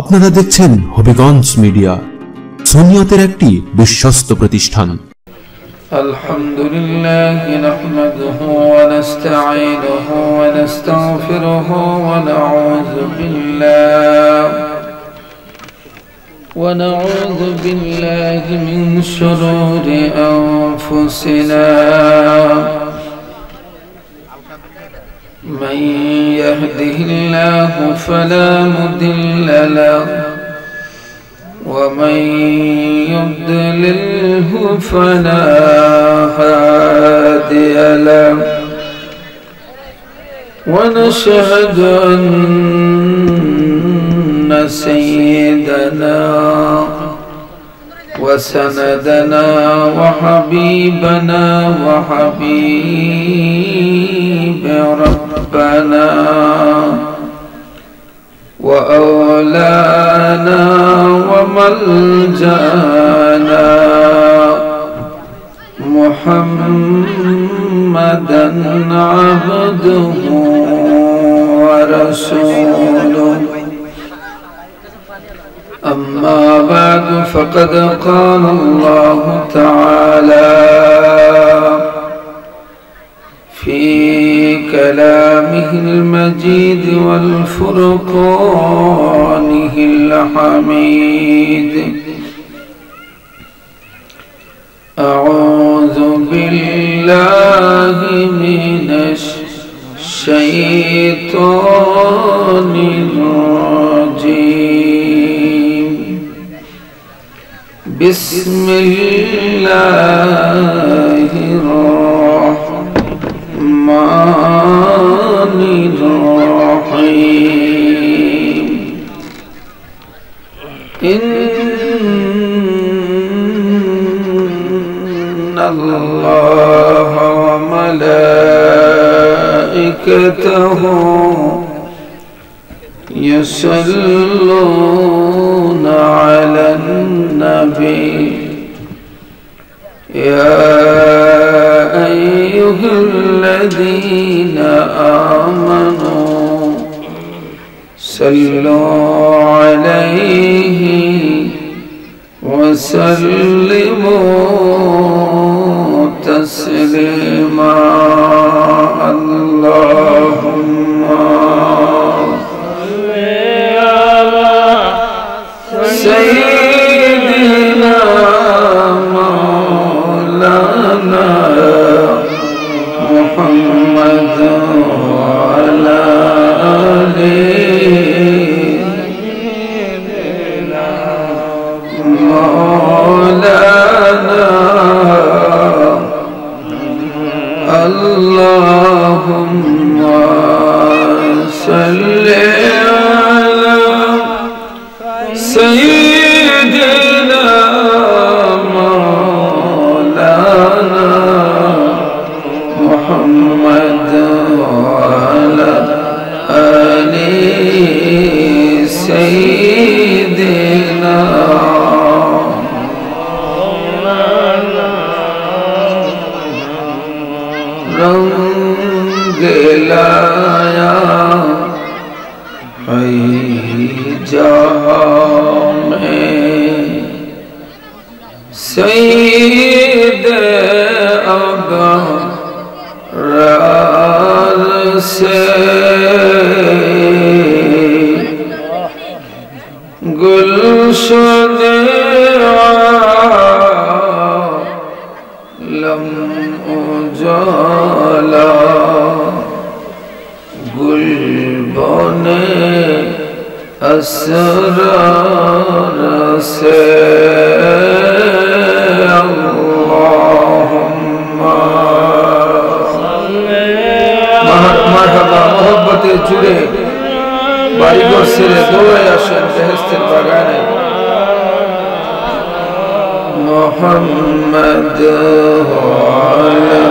আপনারা দেখছেন হবিগঞ্জ মিডিয়া, সুন্নিয়তের একটি বিশ্বস্ত প্রতিষ্ঠান। আলহামদুলিল্লাহ নাহমাদুহু ওয়া নাস্তাঈনুহু ওয়া নাস্তাগফিরুহু ওয়া নাউযু বিল্লাহি মিন শুরুরি আনফুসিনা من يهده الله فلا مضل له ومن يضلله فلا هادي له ونشهد أن سيدنا وسندنا وحبيبنا وحبيب ربنا وأولانا وملجأنا محمدا عبده ورسوله. أما بعد فقد قال الله تعالى في كلامه المجيد والفرقانه الحميد: أعوذ بالله من الشيطان الرجيم. بسم الله الرحمن الرحيم. إن الله وملائكته يصلون على النبي يا أيها الذين آمنوا صلوا عليه وسلموا تسليما. اللهم صل على سيدنا مولانا محمد وعلى آله مولانا. اللهم صل على سيدنا مولانا محمد وعلى آله سيدنا रंग लाया है जहाँ में सईद अबरार से गुलशन आलम उजाला गुल बने असरार से. अल्लाहुम्मा मरहबा मोहब्बते जुड़े बारीगोर सिरे दौड़े आसेन बेहेस्तेर बागाने मोहम्मद वाला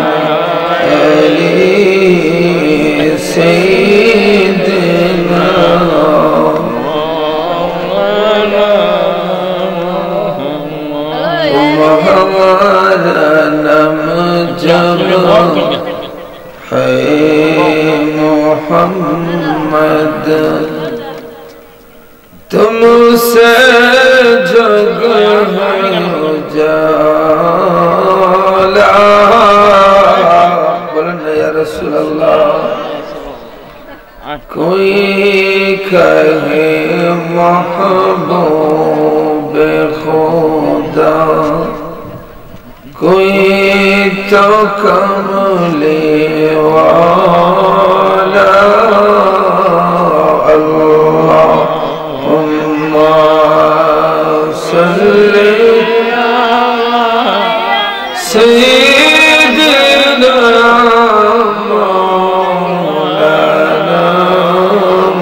आली सैयदना हमारा नाम जब है मोहम्मद तुमसे जग उजाला बोलन या रसूल अल्लाह कोई कहे महबूब खुदा कोई तो कमले वाला अल्लाहुम्मा सल्ली सय्यिदना मौलाना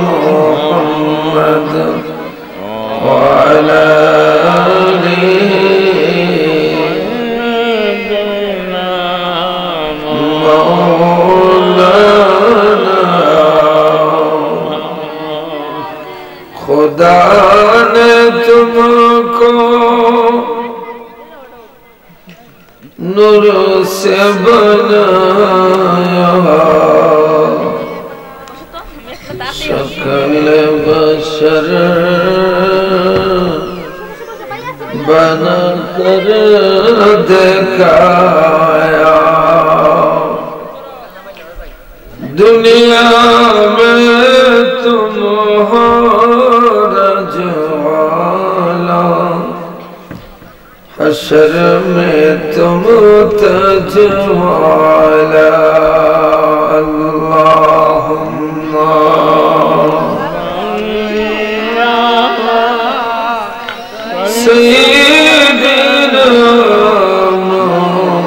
मुहम्मद व अला खुदा ने तुमको नूर से बनाया शक्ल बशर बना कर दिखाया दुनिया में तुम हो रजवाला हशर में तुम तजवाला अल्लाहुम्मा सय्यिदना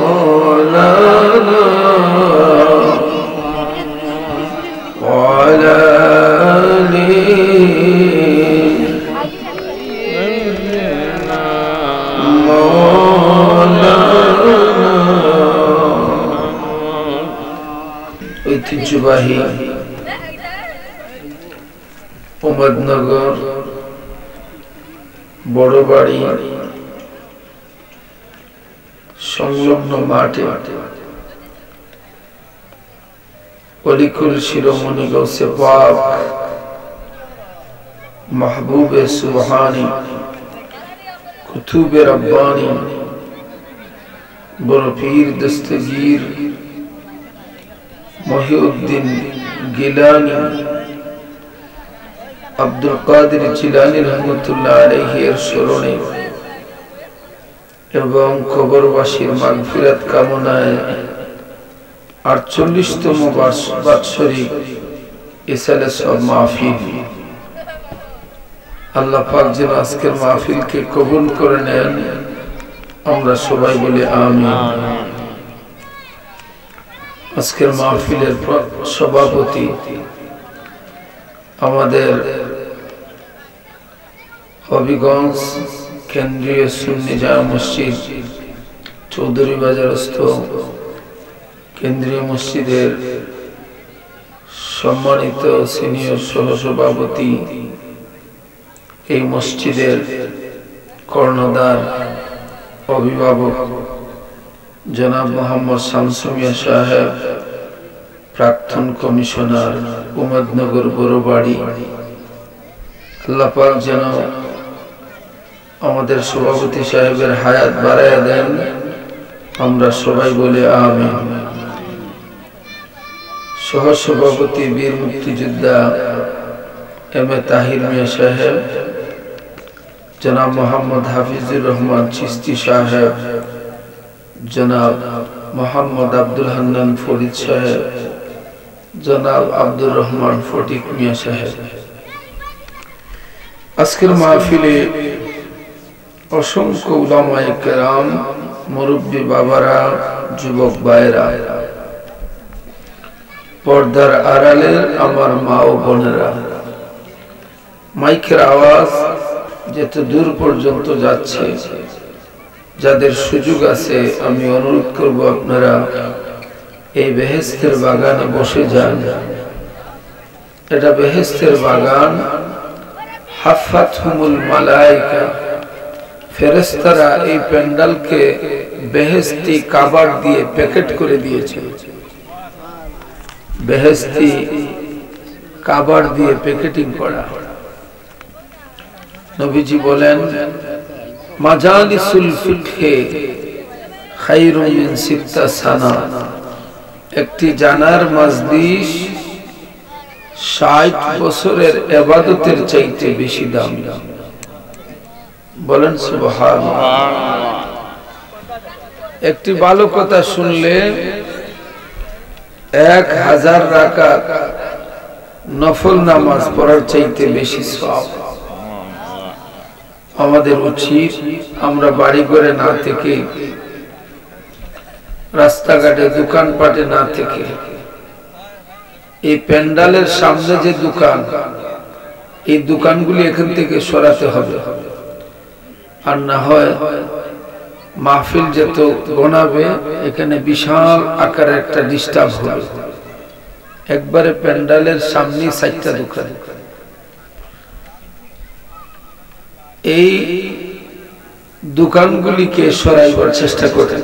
मौलाना व अला ঐতিহ্যবাহী উমদনগর বড় বাড়ি সংলগ্ন মাঠে অলিকুল শিরোমণি গৌসে পাক মাহবুবে সুবহানী কুতুবে রব্বানী বড় পীর দস্তগীর মহিউদ্দিন গিলানী আব্দুল কাদের জিলানী রহমতুল্লাহ আলাইহি এর স্মরণে এবং কবরবাসীর মাগফিরাত কামনায় 48তম বাৎসরিক ইসালে সব মাহফিল আল্লাহ পাক যেন আজকের মাহফিলকে কবুল করে নেন আমরা সবাই বলি আমিন। আজকের মাহফিলের সভাপতি আমাদের হবিগঞ্জ কেন্দ্রীয় সুন্নি জামে মসজিদ চৌধুরী বাজারস্থ কেন্দ্রীয় মসজিদের সম্মানিত সিনিয়র সহসভাপতি এই মসজিদের কর্ণধার অভিভাবক জনাব মোহাম্মদ শামসু মিয়া সাহেব প্রাক্তন কমিশনার উমদনগর বড়বাড়ি আল্লাহ পাক যেন আমাদের সভাপতি সাহেবের হায়াত বাড়ায়া দেন আমরা সবাই বলে আমিন। সহসভাপতি বীর মুক্তিযোদ্ধা এম এ তাহির মিয়া সাহেব জনাব মোহাম্মদ হাফিজুর রহমান চিস্তি সাহেব জনাব মোহাম্মদ আব্দুল হান্নান ফরিদ সাহেব জনাব আব্দুর রহমান ফটিক মিয়া সাহেব আজকের মাহফিলে অসংখ্য উলামায়ে কেরাম মুরব্বী বাবারা যুবক ভাইরা পর্দার আড়ালের আমার মা ও বোনেরা মাইকের আওয়াজ যত দূর পর্যন্ত যাচ্ছে যাদের সুযোগ আছে আমি অনুরোধ করব আপনারা এই বেহেশতের বাগানে বসে যান। এটা বেহেশতের বাগান হাফাতহুমুল মালায়েকা ফেরেশতারা এই প্যান্ডেলকে বেহেশতি কাবার দিয়ে প্যাকেট করে দিয়েছে বেহেশতি কাবার দিয়ে প্যাকেটিং করা নবীজি বলেন মাজালিসুল ফিকহে খায়রুম মিন সিত্তা সানা, একটি জানার মাজলিস 60 বছরের ইবাদতের চাইতে বেশি দাম। বলেন সুবহানাল্লাহ। একটি ভালো কথা শুনলে 1000 রাকাত নফল নামাজ পড়ার চাইতে বেশি সওয়াব। আমাদের উচিত আমরা বাড়ি ঘরে না থেকে, রাস্তাঘাটে দোকানপাটে না থেকে, এই প্যান্ডালের সামনে যে দোকান, এই দোকানগুলি এখান থেকে সরাতে হবে। আর না হয় মাহফিল যত গনাবে এখানে বিশাল আকারের একটা ডিস্টার্ব হবে। একবারে প্যান্ডালের সামনে 4টা দোকান, এই দোকানগুলিকে সরাইবার চেষ্টা করে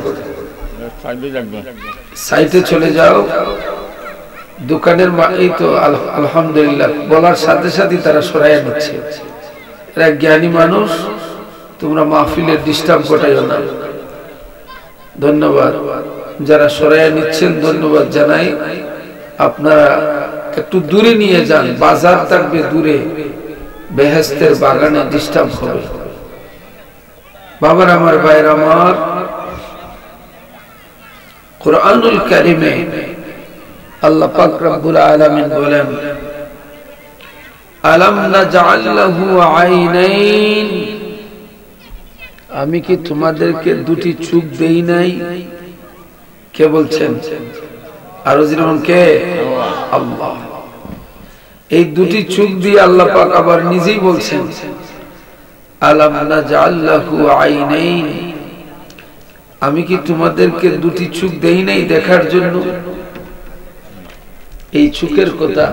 সাইডে চলে যাও। দোকানের এই তো আলহামদুলিল্লাহ বলার সাথে সাথে তারা সরাইয়া নিচ্ছে। এরা জ্ঞানী মানুষ, তোমরা মাহফিলের ডিস্টার্ব ঘটাইও না। ধন্যবাদ যারা সরাইয়া নিচ্ছেন, ধন্যবাদ জানাই। আপনারা একটু দূরে নিয়ে যান, বাজার থাকবে দূরে, বেহেশতের বাগানে ডিস্টার্ব হবে। বাবার আমার, ভাইয়ের আমার, কুরআনুল কারীমে আল্লাহ পাক রব্বুল আলামিন বলেন আলাম নাজআল লাহু আইনাইন, আমি কি তোমাদেরকে দুটি চোখ দেই নাই? কে বলছেন? আরো যেরকম কে? আল্লাহ। এই দুটি চোখ দিয়ে আল্লাহ পাক আবার নিজেই বলছেন আলাম নাজআল লাহু আইনাইন, আমি কি তোমাদেরকে দুটি চোখ দেই নাই দেখার জন্য? এই চোখের কথা,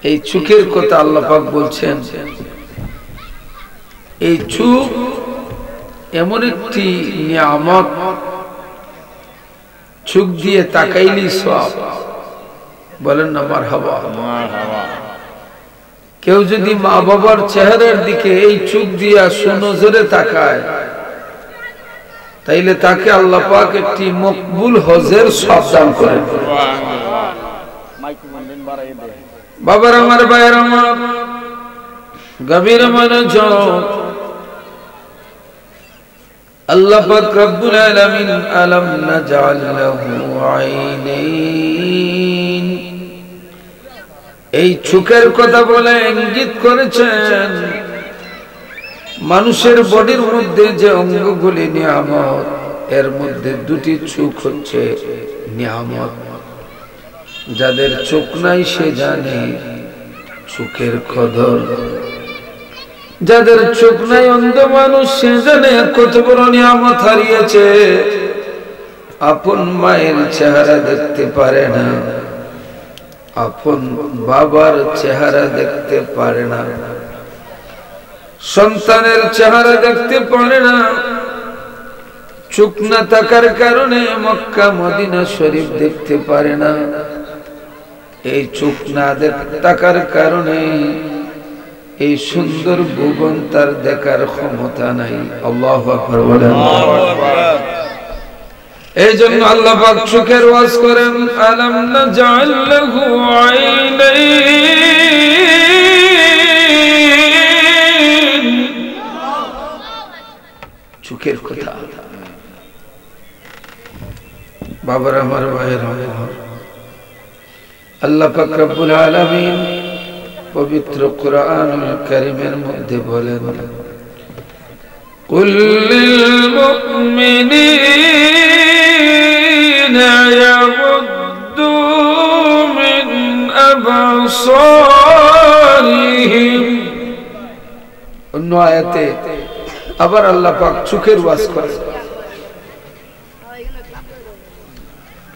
এই চোখের কথা আল্লাহ পাক বলছেন। এই চোখ এমন একটি নিয়ামত, চোখ দিয়ে তাকাইলেই সওয়াব। বলেন না মারহাবা। কেউ যদি মা বাবার চেহারার দিকে এই চোখ দিয়ে সুনজরে তাকায়, তাইলে তাকে আল্লাহ পাক একটি মকবুল হজের সওয়াব দান করেন। বাবার আমার, ভাইয়ের আমার, গভীর মনোযোগ। আল্লাহ পাক রব্বুল আলামিন আলাম নাজআল লাহু আইনাইন, এই চোখের কথা বলে ইঙ্গিত করেছেন মানুষের বডির মধ্যে যে অঙ্গগুলি নিয়ামত, এর মধ্যে দুটি চোখ হচ্ছে নিয়ামত। যাদের চোখ নাই সে জানে চোখের কদর, যাদের চোখ নাই অন্ধ মানুষ সে জানে কত বড় নিয়ামত হারিয়েছে। আপন মায়ের চেহারা দেখতে পারে না, আপন বাবার চেহারা দেখতে পারে না, সন্তানের চেহারা দেখতে পারে না। চোখ না থাকার কারণে মক্কা মদিনা শরীফ দেখতে পারে না। এই চোখ না থাকার কারণে এই সুন্দর ভুবন তার দেখার ক্ষমতা নাই। আল্লাহু আকবার বলেন। এই জন্য আল্লাহ পাক চোখের ওয়াজ করেন আলাম নাজআল লাহু আইনাইন, চোখের কথা। বাবার আমার, ভাইয়ের আমার, আল্লাহ পাক রব্বুল আলামিন পবিত্র কুরআনুল কারীমের মধ্যে বলেন কুল লিল মুমিনিনা ইয়াগুদ্দু মিন আবসারিহিম। অন্য আয়াতে আবার আল্লাহ পাক চোখের ওয়াজ করেন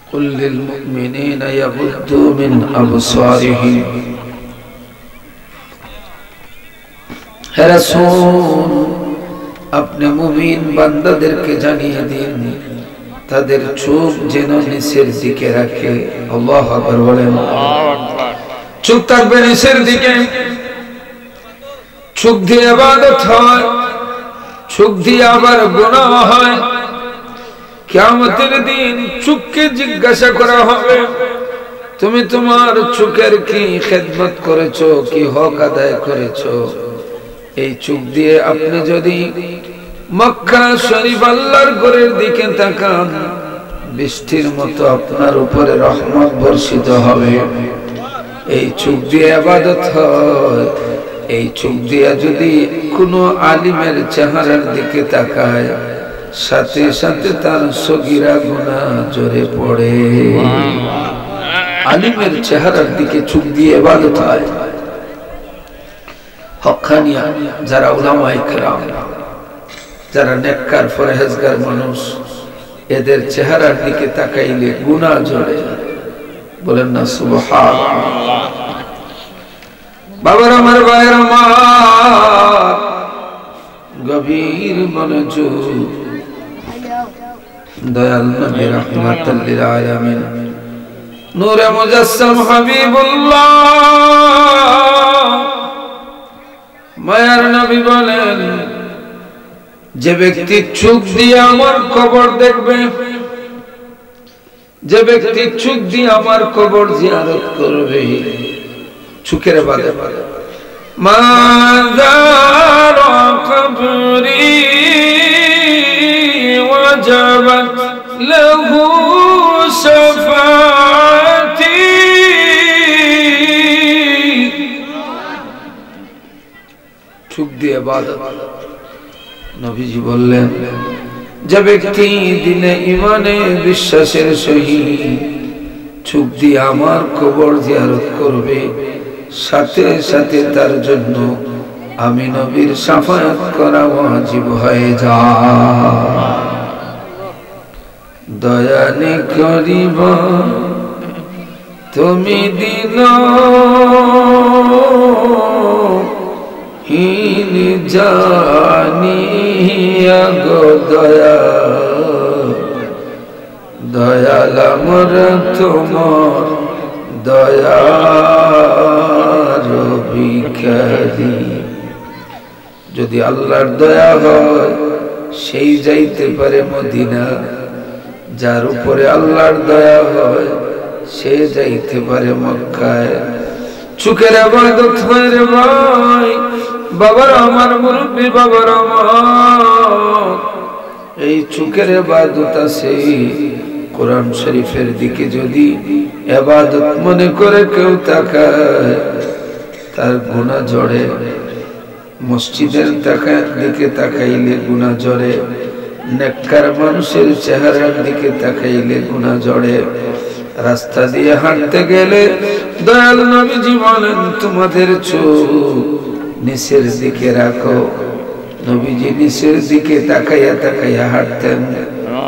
কুল লিল মুমিনিনা ইয়াগুদ্দু মিন আবসারিহিম। হে রাসূল, আপনি মুমিন বান্দাদেরকে জানিয়ে দিন তাদের চোখ যেন নিচের দিকে রাখে। আল্লাহু আকবার বলেন। চোখ থাকবে নিচের দিকে, চোখ দিয়ে ইবাদত হয়, চোখ দিয়ে আবার গুনাহ হয়। কিয়ামতের দিন চোখকে জিজ্ঞাসা করা হবে, তুমি তোমার চোখের কি খেদমত করেছো, কি হক আদায় করেছো? এই চোখ দিয়ে আপনি যদি মক্কা শরীফ আল্লাহর ঘরের দিকে তাকান, বৃষ্টির মতো আপনার উপরে রহমত বর্ষিত হবে। এই চোখ দিয়ে ইবাদত হয়। এই চোখ দিয়ে যদি কোনো আলিমের চেহারার দিকে তাকায়, সাথে সাথে তার সগীরা গুনাহ ঝরে পড়ে। আলিমের চেহারার দিকে চোখ দিয়ে ইবাদত হয়। হক্কানিয়া যারা উলামায়ে কেরাম, যারা নেককার পরহেজগার মানুষ, এদের চেহারার দিকে তাকাইলে গুনাহ ঝরে। বলেন না সুবহানাল্লাহ। বাবার আমার, ভাইয়ের আমার, গভীর মনোযোগ। দয়াল নবী রাহমাতুল লিল আলামিন, নূরে মুজাসসাম হাবিবুল্লাহ, মায়ার নবী বলেন, যে ব্যক্তি চোখ দিয়ে আমার কবর দেখবে, যে ব্যক্তি চোখ দিয়ে আমার কবর জিয়ারত করবে, চোখের ইবাদত, মাযার কবরি ওয়াজাবাত লাহু শাফাআতি। চোখ দিয়ে ইবাদত। নবীজি বললেন, যে ব্যক্তি দিনে ইমানে বিশ্বাসের সহিত চোখ দিয়ে আমার কবর জিয়ারত করবে, সাথে সাথে তার জন্য আমি নবীর শাফায়াত করা ওয়াজিব হয়ে যায়। দয়ানি করিব তুমি দিন হীন জানিয়া গো দয়া, দয়াল আমার তোমার দয়ার ভিখারি। যদি আল্লাহর দয়া হয়, সেই যাইতে পারে মদিনা। যার উপরে আল্লাহর দয়া হয়, সে যাইতে পারে মক্কায়। চোখের ইবাদত হয় রে ভাই, বাবার আমার, মুরব্বী বাবার আমার, এই চোখের ইবাদত আছে। কোরআন শরীফের দিকে যদি ইবাদত মনে করে কেউ তাকায়, তার গুনাহ ঝরে। মসজিদের দিকে তাকাইলে গুনাহ ঝরে, নেককার মানুষের চেহারার দিকে তাকাইলে গুনাহ ঝরে। রাস্তা দিয়ে হাঁটতে গেলে দয়াল নবীজি বলেন, তোমাদের চোখ নিচের দিকে রাখো। নবীজি নিচের দিকে তাকাইয়া তাকাইয়া হাঁটতেন।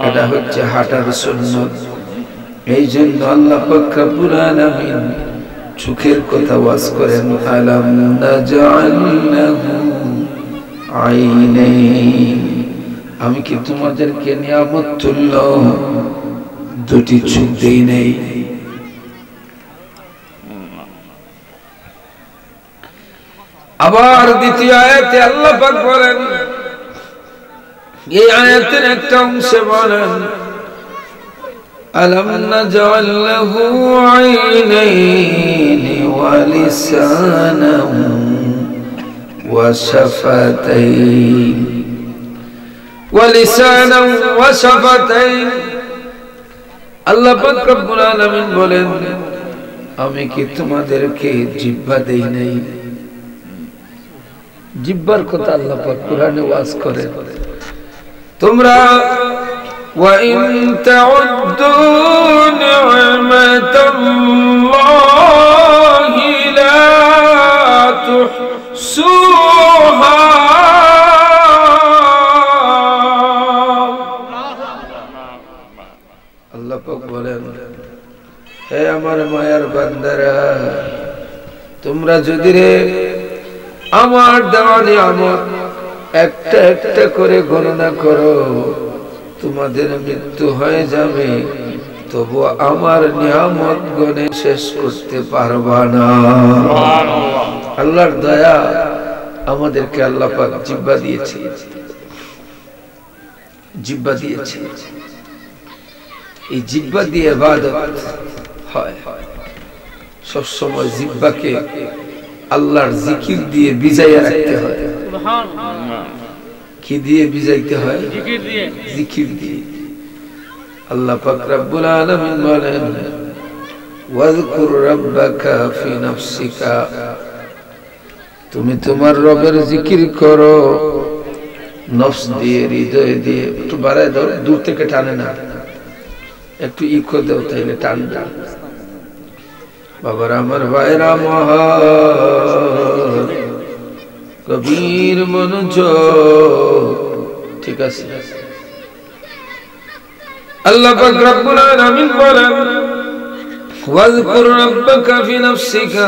এটা হচ্ছে হাঁটার সুন্নত। এই জন্য আল্লাহ পাক রব্বুল আলামিন চোখের কথা ওয়াজ করেন, আলাম নাজআল লাহু আইনাইন। আমি কি তোমাদেরকে নিয়ামত তুল্য দুটি চোখ দেই নাই? আবার দ্বিতীয় আয়াতে আল্লাহ পাক বলেন, এই আয়াতের একটা অংশে বলেন, আলাম নাজআল লাহু আইনাইন ওয়া লিসানান ওয়া শাফাতাইন, ওয়া লিসানান ওয়া শাফাতাইন। আল্লাহ পাক রব্বুল আলামিন বলেন, আমি কি তোমাদেরকে জিহ্বা দেই নাই? জিহ্বার কথা আল্লাহ পাক কোরআনে ওয়াজ করে। তোমরা ওয়া ইন তাউদ্দু নি'মাতাল্লাহি লা তুহসুহা। আল্লাহ পাক বলেন, হে আমার মায়ার বান্দারা, তোমরা যদি রে আমার দেওয়া নিয়ামত একটা একটা করে গণনা করো, তোমাদের মৃত্যু হয়ে যাবে, তবু আমার নিয়ামত গণে শেষ করতে পারবা না। আল্লাহর দয়া আমাদেরকে আল্লাহ পাক জিহ্বা দিয়েছে, জিহ্বা দিয়েছে। এই জিহ্বা দিয়ে ইবাদত হয়। সব সময় জিহ্বাকে আল্লাহর জিকির দিয়ে বিজাইয়া রাখতে হয়। সুবহানাল্লাহ। কি দিয়ে বিজাইতে হয়? জিকির দিয়ে। জিকির দিয়ে। আল্লাহ পাক রব্বুল আলামিন বলেন, ওয়াজকুর রাব্বাকা ফি নাফসিকা, তুমি তোমার রবের জিকির করো নফস দিয়ে, হৃদয় দিয়ে। একটু বাড়ায় দাও, দূর থেকে টানে না, একটু ইকো দাও, তাইলে টানবে। বাবার আমার ভাইরা মহান কবির মনোযোগ, ঠিক আছে। আল্লাহ পাক রব্বুল আলামিন বলেন, ওয়াজকুর রাব্বাকা ফি নাফসিকা,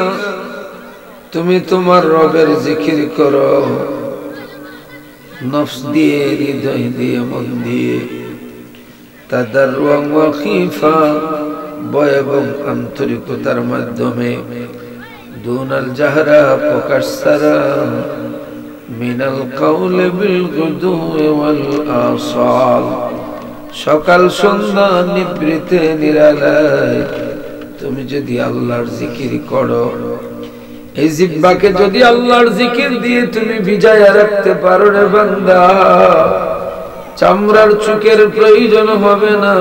তুমি তোমার রবের জিকির করো নফস দিয়ে, হৃদয় দিয়ে, মন দিয়ে, তাদাররুআন ওয়া খিফা, ভয় এবং আন্তরিকতার মাধ্যমে, দুনাল জাহরা, প্রকাশ ছাড়া, মিনাল কাউলি বিল গুদুই ওয়াল আসাল, সকাল সন্ধ্যা নিভৃতে নিরালায় তুমি যদি আল্লাহর জিকির করো, এই জিহ্বাকে যদি আল্লাহর জিকির দিয়ে তুমি ভিজায়া রাখতে পারো রে বান্দা, চামড়ার চোখের প্রয়োজন হবে না,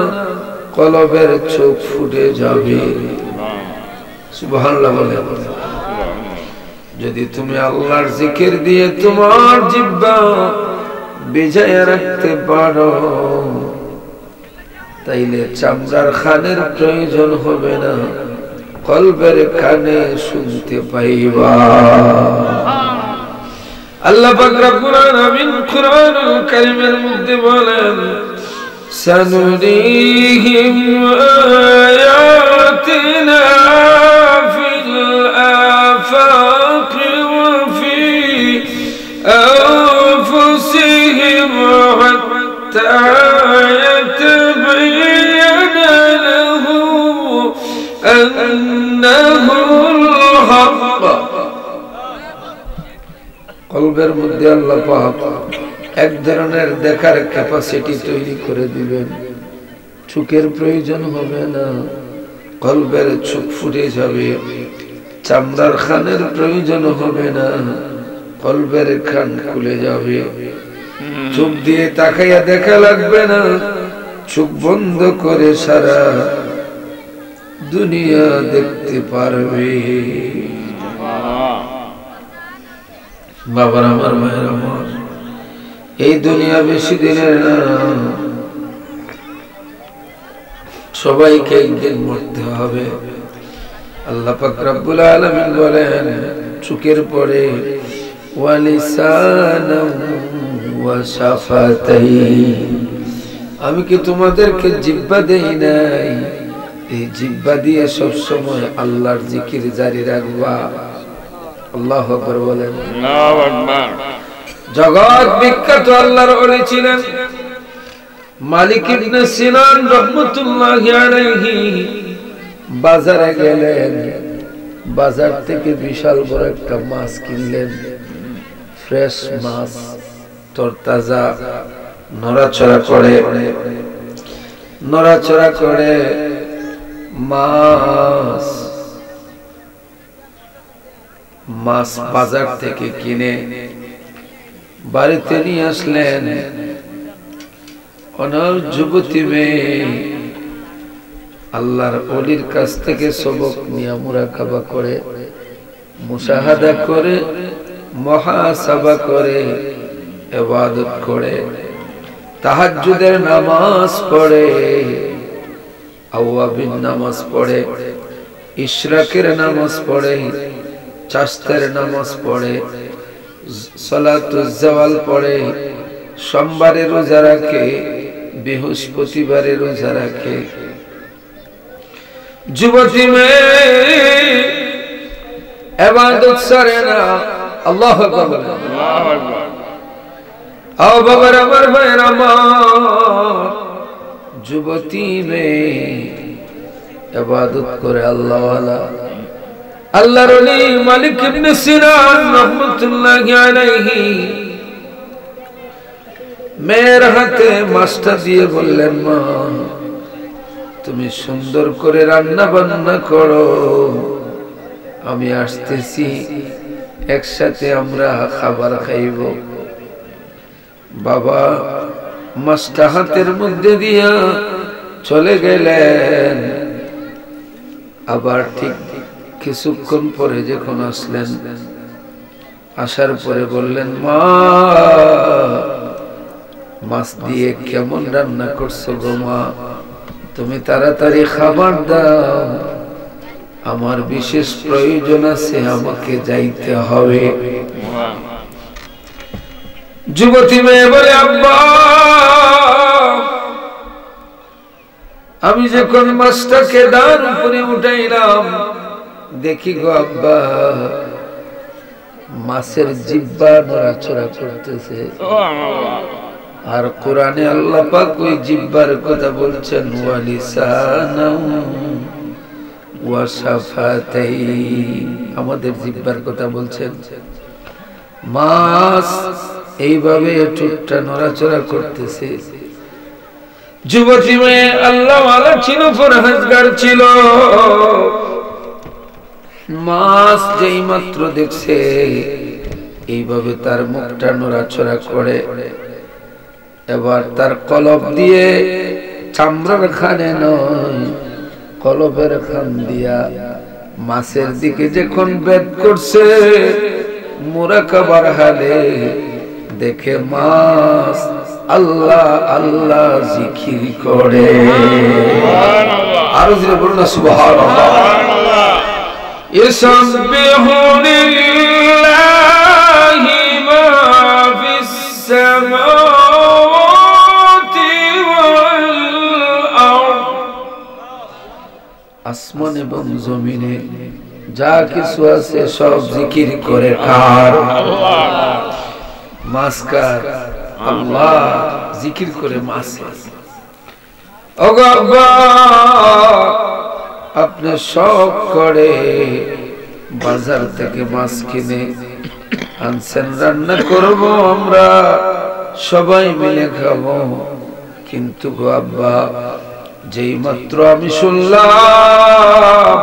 কলবের চোখ ফুটে যাবে। সুবহানাল্লাহ বলে। যদি তুমি আল্লাহর জিকির দিয়ে তোমার জিহ্বা ভিজায়া রাখতে পারো, তাইলে চামড়ার খানের প্রয়োজন হবে না, কলবের কানে শুনতে পাইবা। আল্লাহ পাক রব্বুল আলামিন কুরআনুল কারীমের মধ্যে বলেন, সানুরিহিম আয়াতিনা ফিল আফাকি ওয়া ফি আনফুসিহিম হাত্তা ইয়াতাবাyyana লাহু আন্নাহুল হক। কলবের মধ্যে আল্লাহ পাক এক ধরনের দেখার ক্যাপাসিটি তৈরি করে দিবেন, চোখের প্রয়োজন হবে না, কলবের চোখ ফুটে যাবে, চামড়ার খানের প্রয়োজন হবে না, কলবের খান খুলে যাবে, চোখ দিয়ে তাকাইয়া দেখা লাগবে না, চোখ বন্ধ করে সারা দুনিয়া দেখতে পারবে। বাবার আমার, মায়ের আমার, এই দুনিয়া বেশি দিনের না, সবাইকে একদিন মরতে হবে। আল্লাহ পাক রব্বুল আলামিন বলেন চোখের পরে, ওয়া লিসানান ওয়া শাফাতাইন, আমি কি তোমাদেরকে জিহ্বা দেই নাই? এই জিহ্বা দিয়ে সব সময় আল্লাহর জিকির জারি রাখবা। আল্লাহু আকবার বলেন। আল্লাহু আকবার। জগৎ বিখ্যাত আল্লাহর ওলি ছিলেন মালিক ইবনে সিনান রাহমাতুল্লাহি আলাইহি। বাজারে গেলেন, বাজার থেকে বিশাল বড় একটা মাছ কিনলেন, ফ্রেশ মাছ, তরতাজা, নড়াচড়া করে মাছ বাজার থেকে কিনে বাড়িতে নিয়ে আসলেন। অনার যুবতী মেয়ে আল্লাহর ওলির কাছ থেকে সবক নিয়ে মুরাকাবা করে, মুশাহাদা করে, মুহাসাবা করে, ইবাদত করে, তাহাজ্জুদের নামাজ পড়ে, আওয়াবিন নামাজ পড়ে, ইশরাকের নামাজ পড়ে, চাস্তের নামাজ পড়ে, সালাতুজ জাওয়াল পড়ে, সোমবারে রোজা রাখে, বৃহস্পতিবারে রোজা রাখে। যুবতী মেয়ে ইবাদত করে না। আল্লাহু আকবার। আল্লাহু আকবার। আও বাবার আমার ভাইয়ের আমার, যুবতী মেয়ে ইবাদত করে আল্লাহ ওয়ালা, আল্লাহর ওলি মালিক ইবনে সিনান রাহমাতুল্লাহি আলাইহি মেয়ের হাতে মাছটা দিয়ে বললেন, মা তুমি সুন্দর করে রান্না বান্না করো, আমি আসতেছি, একসাথে আমরা খাবার খাইব। বাবা মাছটা হাতের মধ্যে দিয়া চলে গেলেন। আবার ঠিক কিছুক্ষণ পরে যখন আসলেন, আসার পরে বললেন, মা মাছ দিয়ে কেমন রান্না করছো গো মা, তুমি তাড়াতাড়ি খাবার দাও, আমার বিশেষ প্রয়োজন আছে, আমাকে যাইতে হবে। যুবতী মেয়ে বলে, আব্বা আমি যখন মাছটাকে ডান উপরে উঠাইলাম, দেখি গো আব্বা মাছের জিহ্বা নড়াচড়া করতেছে। আর কোরআনে আল্লাহ পাক ওই জিহ্বার কথা বলছেন, ওয়া লিসানাও ওয়া শাফাতাইন, আমাদের জিহ্বার কথা বলছেন। মাছ এইভাবে ঠোঁটটা নড়াচড়া করতেছে। যুবতী মেয়ে আল্লাহওয়ালা ছিল, পরহেজগার ছিল। মাছ যেই মাত্র দেখছে এইভাবে তার মুখটা নড়াচড়া করে, এবার তার কলব দিয়ে, চামড়ার খানে নয় কলবের খান দিয়া মাছের দিকে যখন বেদ করছে, মুরাকাবার হালে দেখে মাছ আল্লাহ আল্লাহ জিকির করে। আরো জোরে বলুন না সুবহানাল্লাহ। ইসবিহু লিল্লাহি মা ফিস সামাওয়াতি ওয়াল আরদ, আসমান এবং জমিনে যা কিছু আছে সব জিকির করে কার? আল্লাহ। মাছ কার? আল্লাহ। জিকির করে মাছ। ওগো আব্বা আপনি শখ করে বাজার থেকে মাছ কিনে আনছেন, রান্না করব, আমরা সবাই মিলে খাবো, কিন্তু গো আব্বা যেই মাত্র আমি শুনলাম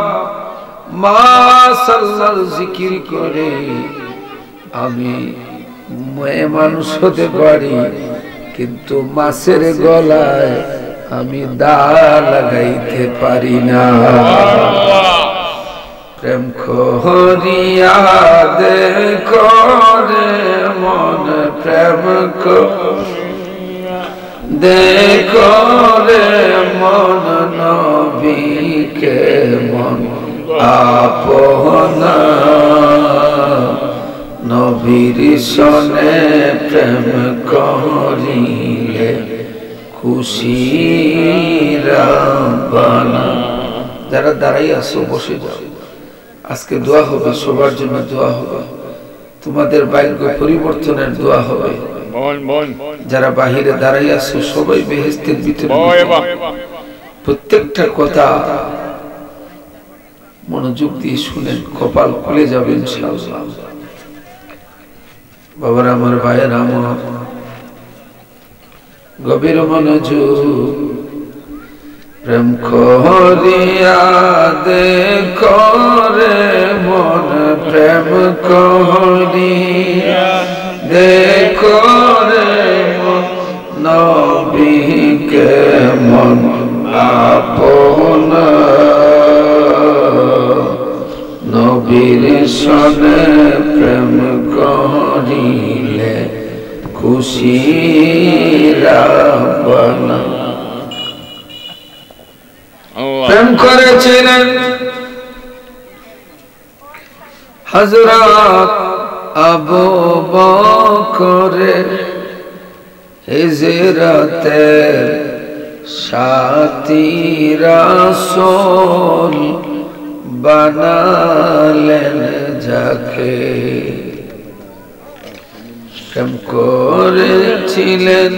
মাছ আল্লাহর জিকির করে, আমি মেয়ে মানুষ হতে পারি, কিন্তু মাছের গলায় আমি দা লাগাইতে পারি না। প্রেম করিয়া দেখো রে মন, প্রেম দেখো রে মন, নবীকে মন আপনা, নবীর সনে প্রেম করিলে খুশি রাব্বানা। যারা দাঁড়াই আছো বসে যাও, আজকে দোয়া হবে, সবার জন্য দোয়া হবে, তোমাদের ভাগ্য পরিবর্তনের দোয়া হবে। যারা বাহিরে দাঁড়াই আছো সবাই বেহেশতের ভিতরে, প্রত্যেকটা কথা মনোযোগ দিয়ে শুনেন, কপাল খুলে যাবে ইনশাআল্লাহ। বাবার আমার, ভাইয়ের আমার, গভীর মনোযোগ। প্রেম করিয়া দেখো রে মন, প্রেম করিয়া দেখো রে মন, নবীকে মন আপনা, নবীর সনে প্রেম করিলে খুশি রাব্বানা। প্রেম করেছিলেন হযরত আবু বকর, হিজরতের সাথী রাসূল বানালেন যাকে। প্রেম করেছিলেন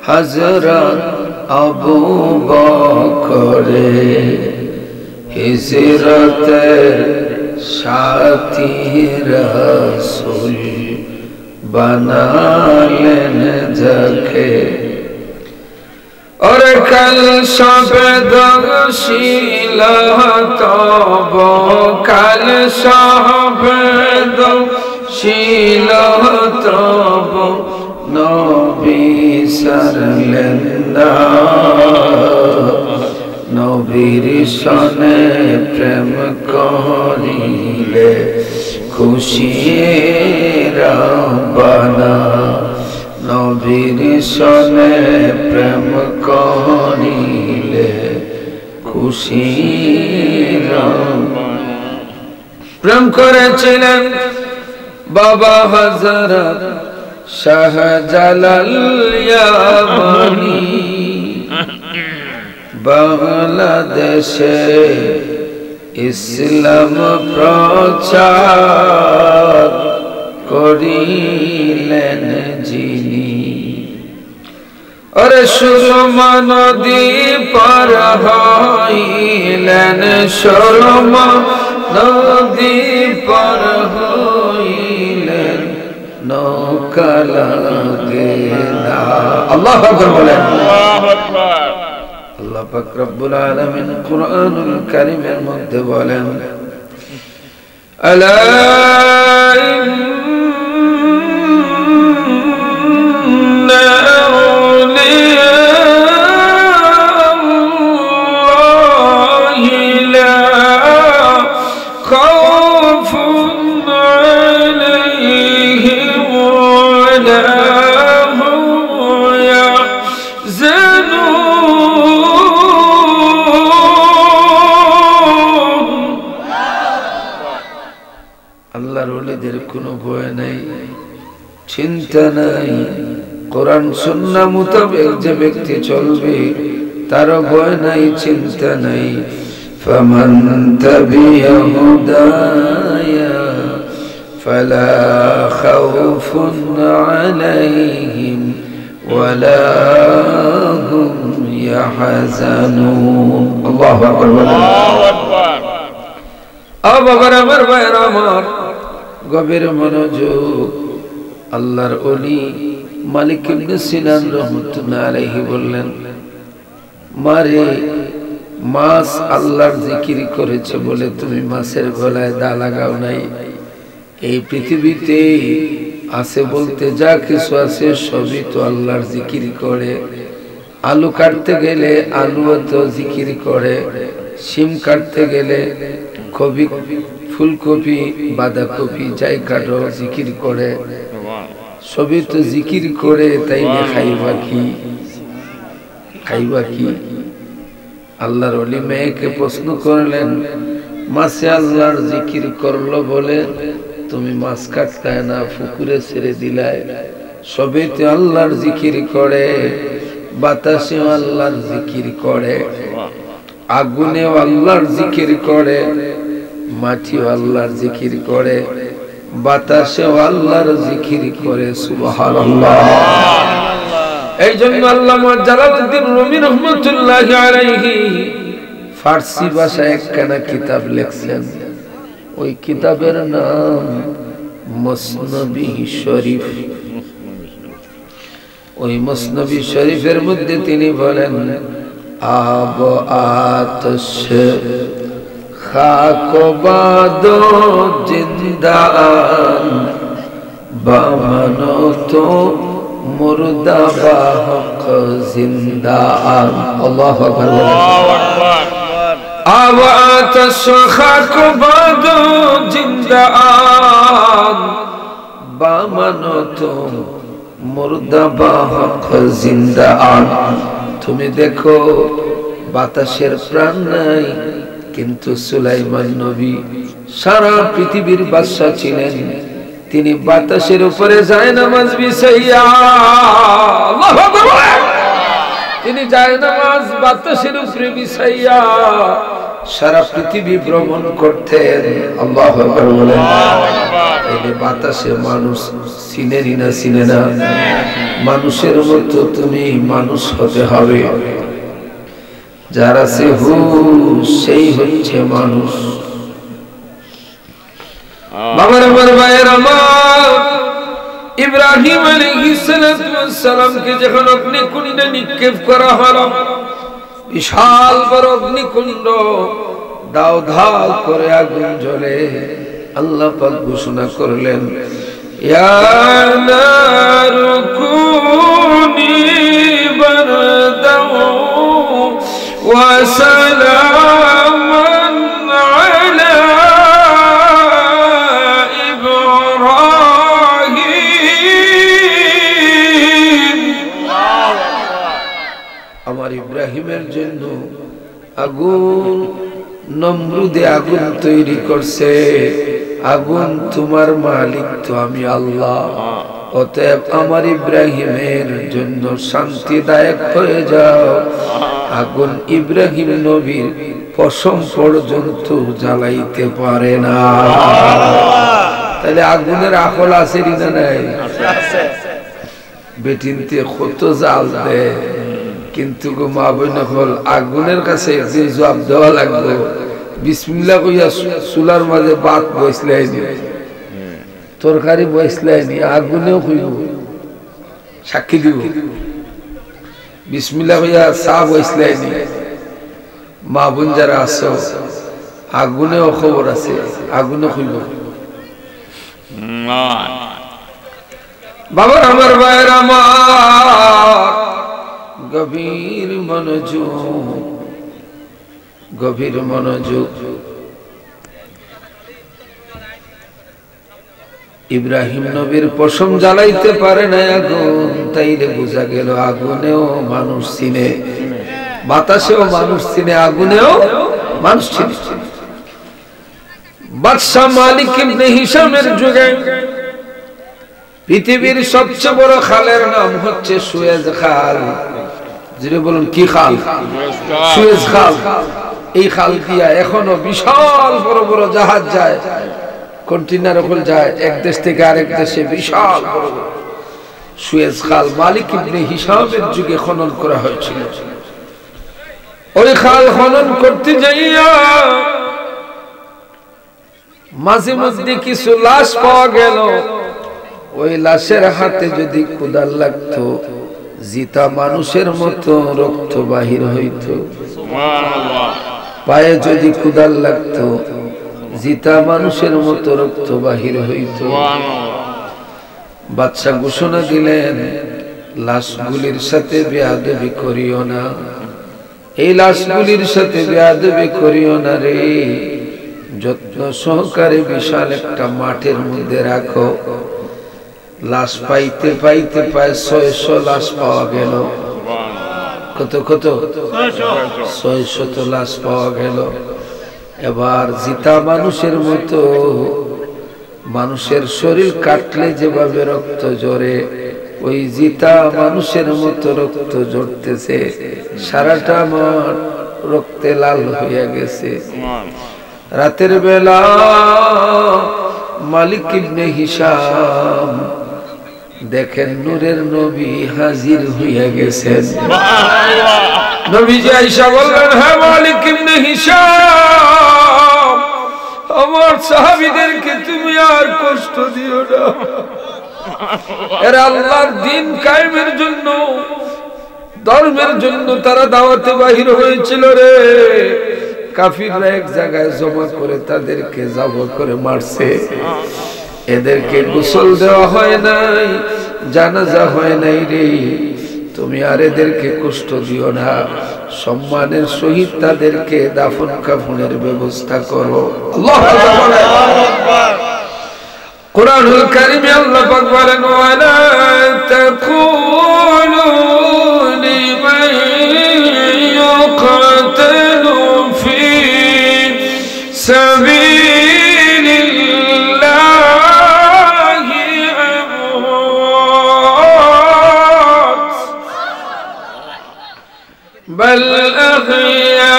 হযরত আবু বকর, হিজরতের साथी रसूल बनालेन जाके और कल शब्दशील तब कल शब्दशील तब नबी सरलेन ना नबीर सने प्रेम करिले खुशी रब्बाना नबीर सने प्रेम करिले खुशी प्रेम करेছিলেন बाबा हजरत शाहजालाल यामानी बांग्लादेशे इस्लाम प्रचार करिलेन जिनी और सुरमा नदी पार हइलेन सुरमा नदी पार हइलेन नौका लागे ना अल्लाहु আকবার বলেন আল্লাহু আকবার আল্লাহ পাক রব্বুল আলামিন কুরআনুল কারীমের মধ্যে বলেন আলা ইন্না আউলিয়া আল্লাহি লা খাউফুন আলাইহিম ওয়া লা হুম ইয়াহজানুন আল্লাহর ওলিদের কোনো ভয় নাই চিন্তা নাই কোরআন সুন্নাহ মোতাবেক যে ব্যক্তি চলবে তার ভয় নাই চিন্তা নাই ফামান তাবিয়া হুদায়া ফালা খাউফুন আলাইহিম ওয়ালা হুম ইয়াহজানুন আল্লাহু আকবার আল্লাহু আকবার আবার আমার ভাইরা আমার গভীর মনোযোগ আল্লাহর ওলি মালিক ইবনে সিনান রাহমাতুল্লাহ আলাইহি বললেন মারে মাছ আল্লাহর জিকির করেছে বলে তুমি মাছের গলায় দা লাগাও নাই এই পৃথিবীতে আছে বলতে যা কিছু আছে সবই তো আল্লাহর জিকির করে আলু কাটতে গেলে আলুও তো জিকির করে শিম কাটতে গেলে কবি ফুলকপি বাঁধাকপি যাই কাটো জিকির করে সবই তো জিকির করে তাইলে খাইবা কি আল্লাহর ওলি মেয়েকে প্রশ্ন করলেন মাছে আল্লাহর জিকির করলো বলে তুমি মাছ কাটতে না পুকুরে ছেড়ে দিলাই সবই তো আল্লাহর জিকির করে বাতাসে আল্লাহর জিকির করে আগুনে আল্লাহর জিকির করে মাটি আল্লাহর জিকির করে বাতাসে আল্লাহর জিকির করে সুবহানাল্লাহ এইজন্য আল্লামা জালালউদ্দিন রুমি রাহমাতুল্লাহি আলাইহি ফারসি ভাষায় একখানা কিতাব লিখছেন ওই কিতাবের নাম মুসনবি শরীফ ওই মুসনবি শরীফের মধ্যে তিনি বলেন আব আতশ খাক বাদো জিন্দান বামানো তো মুর্দা বাহক জিন্দান আল্লাহু আকবার আব আতশ খাক বাদো জিন্দান বামানো তো মুর্দা বাহক জিন্দান তুমি দেখো বাতাসের প্রাণ নাই কিন্তু সুলাইমান নবী সারা পৃথিবীর বাদশা ছিলেন তিনি বাতাসের উপরে জায়নামাজ বিছাইয়া আল্লাহু আকবার তিনি জায়নামাজ বাতাসের উপরে বিছাইয়া সারা পৃথিবী ভ্রমণ করতেন আল্লাহু আকবার বলেন এই বাতাসে মানুষ চিনেনি না চিনে না মানুষের মতো তুমি মানুষ হতে হবে যারা সে সেই হচ্ছে মানুষ বাবার আমার ভাইয়ের আমার ইব্রাহিম আলাইহিস সালামকে যখন অগ্নিকুণ্ডে নিক্ষেপ করা হলো, বিশাল বড় অগ্নিকুণ্ড, দাও দাও করে আগুন জ্বলে। আল্লাহ পাক ঘোষণা করলেন, ইয়া নারু কুনি বারদাও ওয়া সালামান আলা ইব্রাহিম। আমার ইব্রাহিমের জন্য আগুন, নমরুদে আগুন তৈরি করছে। আগুন তোমার মালিক তো আমি আল্লাহ, অতএব আমার ইব্রাহিমের জন্য শান্তিদায়ক হয়ে যাও। আগুন ইব্রাহিম নবীর পশম পর্যন্ত জ্বালাইতে পারে না। তাহলে আগুনের আকল আছে না নাই? বেটিনতে কত জাল দেয়, কিন্তু গো মা বোন হল আগুনের কাছে একদিন জবাব দেওয়া লাগবে। বিসমিল্লাহ কইয়া চুলার মাঝে ভাত বসলাইনি, তরকারি বসলাইনি, আগুনেও কইব, সাক্ষী দিব। বিসমিল্লাহ কইয়া চা বসলাইনি, মা বোন যারা আছো আগুনেও খবর আছে, আগুনে কইব। বাবার আমার ভাইয়ের আমার গভীর মনোযোগ, গভীর মনোযোগ। ইব্রাহিম নবীর পশম জ্বালাইতে পারে না আগুন, তাইলে বোঝা গেল আগুনেও মানুষ চিনে, বাতাসেও মানুষ চিনে, আগুনেও মানুষ চিনে। বাদশাহ মালিক ইবনে হিশামের যুগে পৃথিবীর সবচেয়ে বড় খালের নাম হচ্ছে সুয়েজ খাল। যিনি বলুন কি খাল? সুয়েজ খাল। এই খাল দিয়া এখনো বিশাল বড় বড় জাহাজ যায়, কন্টেইনার ওপর যায় এক দেশ থেকে আরেক দেশে, বিশাল বড় বড় সুয়েজ খাল মালিক ইবনে হিশামের যুগে খনন করা হয়েছিল। ওই খাল খনন করতে যাইয়া মাঝে মধ্যে কিছু লাশ পাওয়া গেল। ওই লাশের হাতে যদি কুদাল লাগতো, জিতা মানুষের মতো রক্ত বাহির হইত। পায়ে যদি কুদাল লাগতো, জিতা মানুষের মতো রক্ত বাহির হইত। বাদশা ঘোষণা দিলেন, লাশগুলির সাথে বেয়াদবি করিও না, এই লাশগুলির সাথে বেয়াদবি করিও না রে। যত্ন সহকারে বিশাল একটা মাঠের মধ্যে রাখো। লাশ পাইতে পাইতে প্রায় 600 লাশ পাওয়া গেল। কত কত? 600 লাশ পাওয়া গেল। এবার জিতা মানুষের মতো, মানুষের শরীর কাটলে যেভাবে রক্ত ঝরে, ওই জিতা মানুষের মতো রক্ত ঝরতেছে। সারাটা মাঠ রক্তে লাল হয়ে গেছে। রাতের বেলা মালিক ইবনে হিশাম দেখেন নূরের নবী হাজির হইয়া গেছেন। নবীজি আয়েশা বললেন, হ্যাঁ মালিক ইবনে হিশাম, আমার সাহাবীদেরকে তুমি আর কষ্ট দিও না। এরা আল্লাহর দ্বীন কায়েমের জন্য, ধর্মের জন্য তারা দাওয়াতে বাহির হয়েছিল রে। কাফিররা এক জায়গায় জমা করে তাদেরকে জবাই করে মারছে। এদেরকে গোসল দেওয়া হয় নাই, জানাজা হয় নাই রে। তুমি আর এদেরকে কষ্ট দিও না, সম্মানের সহিত তাদেরকে দাফন কাফনের ব্যবস্থা করো। আল্লাহু আকবার। কুরআনুল কারীমে আল্লাহ পাক বলেন, ওয়ালা তাকুলু লিমান ইউকাতালু ফি সাবিলিল্লাহি আমওয়াত বাল আহইয়া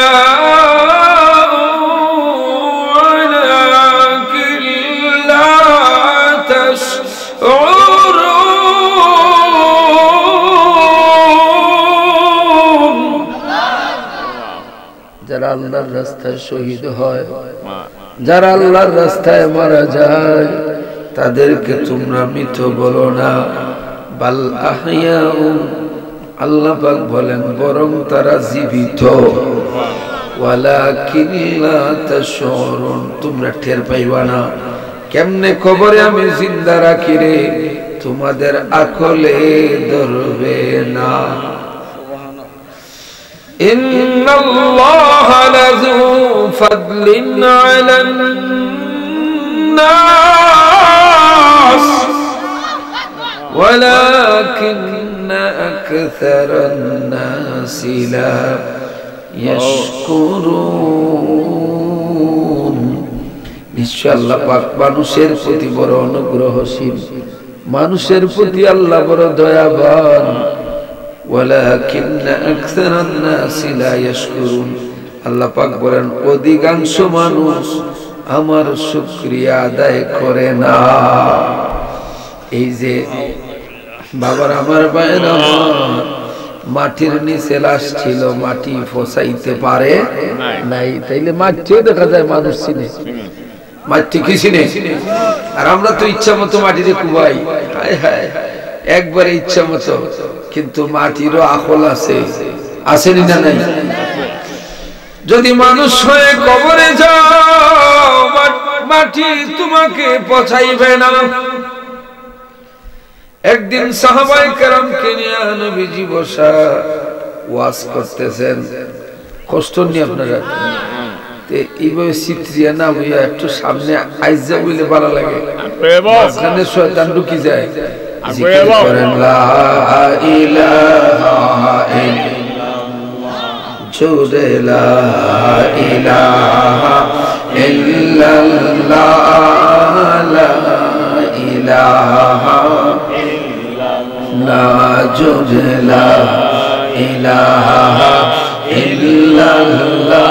যারা আল্লাহর রাস্তায় শহীদ হয় যারা আল্লাহর রাস্তায় মারা যায় তাদেরকে তোমরা মৃত বলো না, বাল আহইয়াউ, আল্লাহ পাক বলেন বরং তারা জীবিত, ওয়ালাকিন লা তাশউরুন, তোমরা টের পাইবা না। কেমনে কবরে আমি জিন্দা রাখি রে, তোমাদের আকলে ধরবে না। ইন্নাল্লাহা লাযু ফাদলিন আলান নাস ওয়ালাকিন্না আকসারান নাসি লা ইয়াশকুরুন। নিশ্চয় আল্লাহ পাক মানুষের প্রতি বড় অনুগ্রহশীল, মানুষের প্রতি আল্লাহ বড় দয়াবান। ওয়ালাকিন্না আকসারান নাসি লা ইয়াশকুরুন, আল্লাহ পাক বলেন অধিকাংশ মানুষ আমার শুকরিয়া আদায় করে না। এই যে বাবার আমার ভাইয়ের আমার মাটির নিচে লাশ ছিল, মাটি ফসাইতে পারে নাই, তাইলে মাটিও দেখা যায় মানুষ চিনে, মাটি কি চিনে? আর আমরা তো ইচ্ছা মতো মাটিতে কুবাই, হায় হায় একবারে ইচ্ছা মতো, কিন্তু মাটিরও আকল আছে, আসেনি না নাই? যদি মানুষ হয়ে কবরে যাও মাটি তোমাকে পচাইবে না। একদিন সাহাবায়ে কেরামকে নিয়ে নবীজি বসা ওয়াজ করতেছেন, কষ্ট নিয়ে আপনারা এইভাবে চিত্রিয়া না হইয়া একটু সামনে আইজা বলে ভালো লাগে, মাঝখানে শয়তান ঢুকি যায়। জিকির করেন লা ইলাহা ইল্লাল্লাহ, জোরে লা ইলাহা ইল্লাল্লাহ, লা ইলাহা ইল্লাল্লাহ, জোরে লা ইলাহা ইল্লাল্লাহ,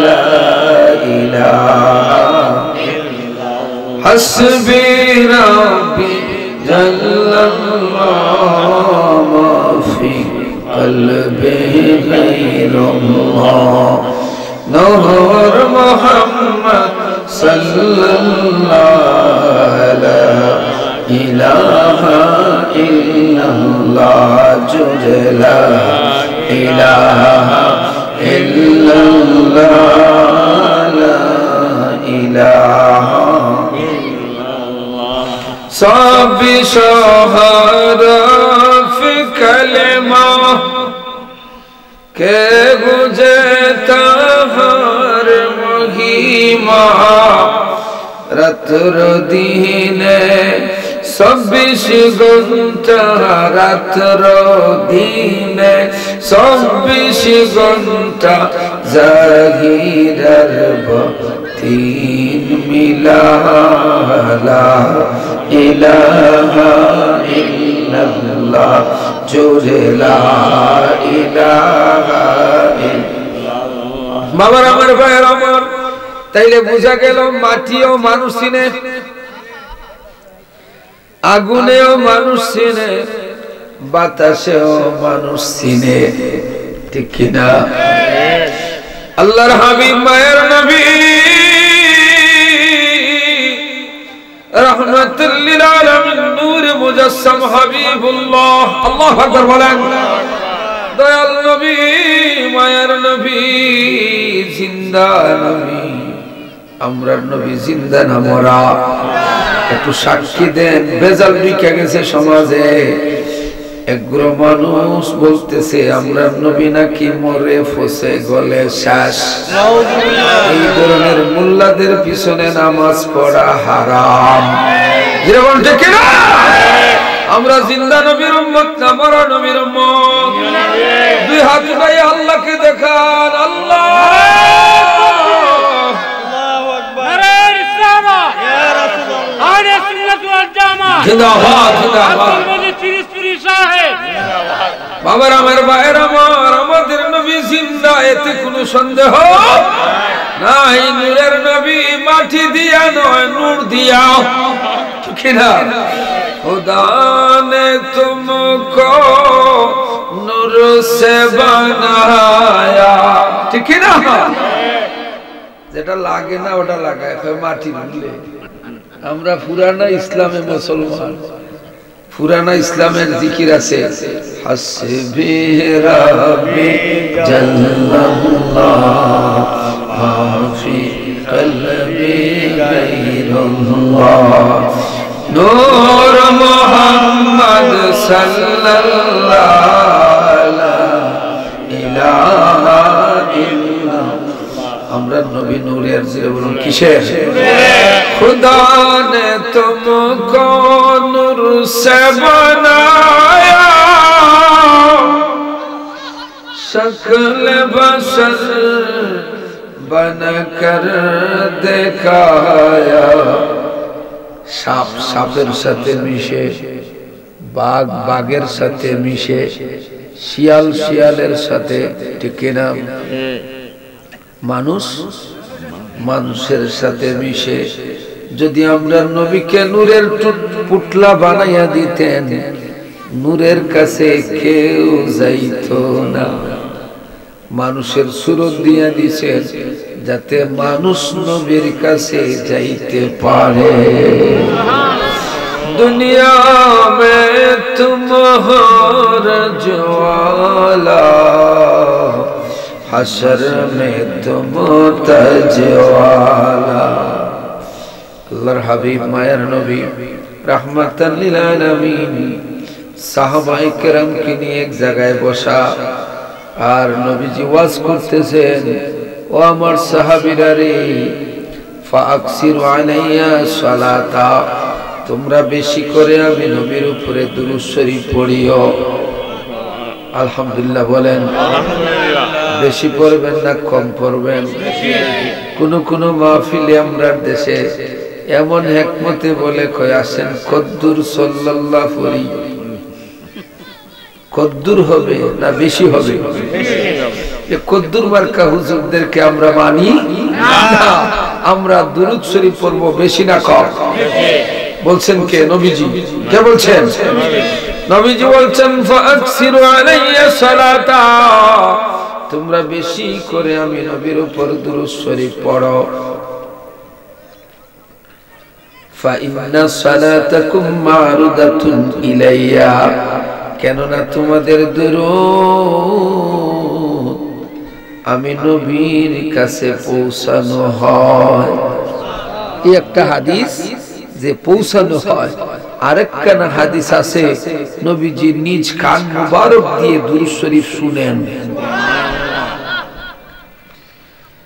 লা ইলাহা ইল্লাল্লাহ, হাসবি রাব্বি জাল্লাল্লাহ, মা ফি কলবি গায়রুল্লাহ, নূর মুহাম্মদ সাল্লাল্লাহু লা ইলাহা ইল্লাল্লাহ, জোরে লা ইলাহা ইল্লাল্লাহ, লা ইলাহা ইল্লাল্লাহ। সব শহরফ কলমা কে বুঝে তাহার মহিমা, রাত্র দিনে 24 ঘন্টা, রাত্র দিনে 24 ঘন্টা, জাহিরার বাতিন মিলা, লা ইলাহা ইল্লাল্লাহ, জোরে লা ইলাহা ইল্লাল্লাহ। বাবার আমার ভাইয়ের আমার, তাইলে বোঝা গেল মাটিও মানুষ চিনে, আগুনেও মানুষ চিনে, বাতাসেও মানুষ চিনে, ঠিক কিনা? আল্লাহর হাবিব মায়ের নবী রাহমাতুল লিল আলামিন, নূর মুজাসসাম হাবিবুল্লাহ, আল্লাহু আকবার বলেন। দয়াল নবী, মায়ের নবী, জিন্দা নবী, আমরার নবী জিন্দা না মরা? একটু সাক্ষী দেন। বেজাল বিকে গেছে সমাজে, একগুলো মানুষ বলতেছে আমরা নবী নাকি মরে ফসে গলে শ্বাস। এই ধরনের মুল্লাদের পিছনে নামাজ পড়া হারাম। যেরকম ঠিক না? আমরা জিন্দা নবীর উম্মত না মরা নবীর উম্মত? দুই হাত উঠাই আল্লাহকে দেখান, আল্লাহ বাবার আমার ভাইয়ের আমার, আমাদের নবী জিন্দা, এতে কোনো সন্দেহ নাই। নূরের নবী মাটি দিয়া নয়, নূর দিয়া, ঠিক না? खुदा ने तुमको नूर से बनाया, ठीक है ना? যেটা লাগে না ওটা লাগায় মাটি বুঝলে। আমরা পুরানা ইসলামে মুসলমান, পুরানা ইসলামের জিকির আছে হাসবি রাব্বি জাল্লাল্লাহ মাফি কলবি গায়রুল্লাহ নূর মুহাম্মদ সাল্লাল্লাহু ইলাহা ইল্লাল্লাহ। আমরা নবী নূরের জিরে বলুন কিসের? खुदा ने तुमको नूर से बनाया, शक्ल बशर बनकर दिखाया। সাপ সাপের সাথে মিশে, বাঘ বাঘের সাথে মিশে, শিয়াল শিয়ালের সাথে, ঠিক না? মানুষ মানুষের সাথে মিশে। যদি আমরা নবীকে নূরের পুতলা বানাইয়া দিতেন, নূরের কাছে কেউ যাইতো না। মানুষের সুরত দিয়া দিছেন যাতে মানুষ নবীর কাছে যাইতে পারে। দুনিয়া মে তুম হো রজওয়ালা, হাশর মে তুম তাজওয়ালা। আল্লাহর হাবিব মায়ার নবী রাহমাতাল লিল আলামিন সাহাবায়ে কেরামকে নিয়ে এক জায়গায় বসা, আর নবীজি ওয়াজ করতেছেন, ও আমার সাহাবীরা রে, ফাকসিরু আলাইয়া সালাতা, তোমরা বেশি করে আমি নবীর উপরে দুরূদ শরীফ পড়িও। আলহামদুলিল্লাহ বলেন। বেশি পড়বেন না কম পড়বেন? কোন মাহফিলে আমরা দেশে এমন হিকমতে বলে কয় আসেন কদ্দুর সাল্লাল্লাহু পড়ি, কদ্দুর হবে না বেশি হবে? এই কদ্দুর মার্কা হুজুরদেরকে আমরা মানি না। আমরা দুরূদ শরীফ পড়ব বেশি না কম? বলছেন কে? নবীজি। কে বলছেন? নবীজি বলছেন ফাকসিরু আলাইয়া সালাতা, তোমরা বেশি করে আমি নবীর উপর দুরূদ শরীফ পড়ো। ফা ইন্না সালাতাকুম মারুদাতুন ইলাইয়া, কেননা তোমাদের দুরূদ আমি নবীর কাছে পৌঁছানো হয়। এই একটা হাদিস যে পৌঁছানো হয়, আরেকখানা হাদিস আছে নবীজি নিজ কান মুবারক দিয়ে দুরূদ শরীফ শুনেন।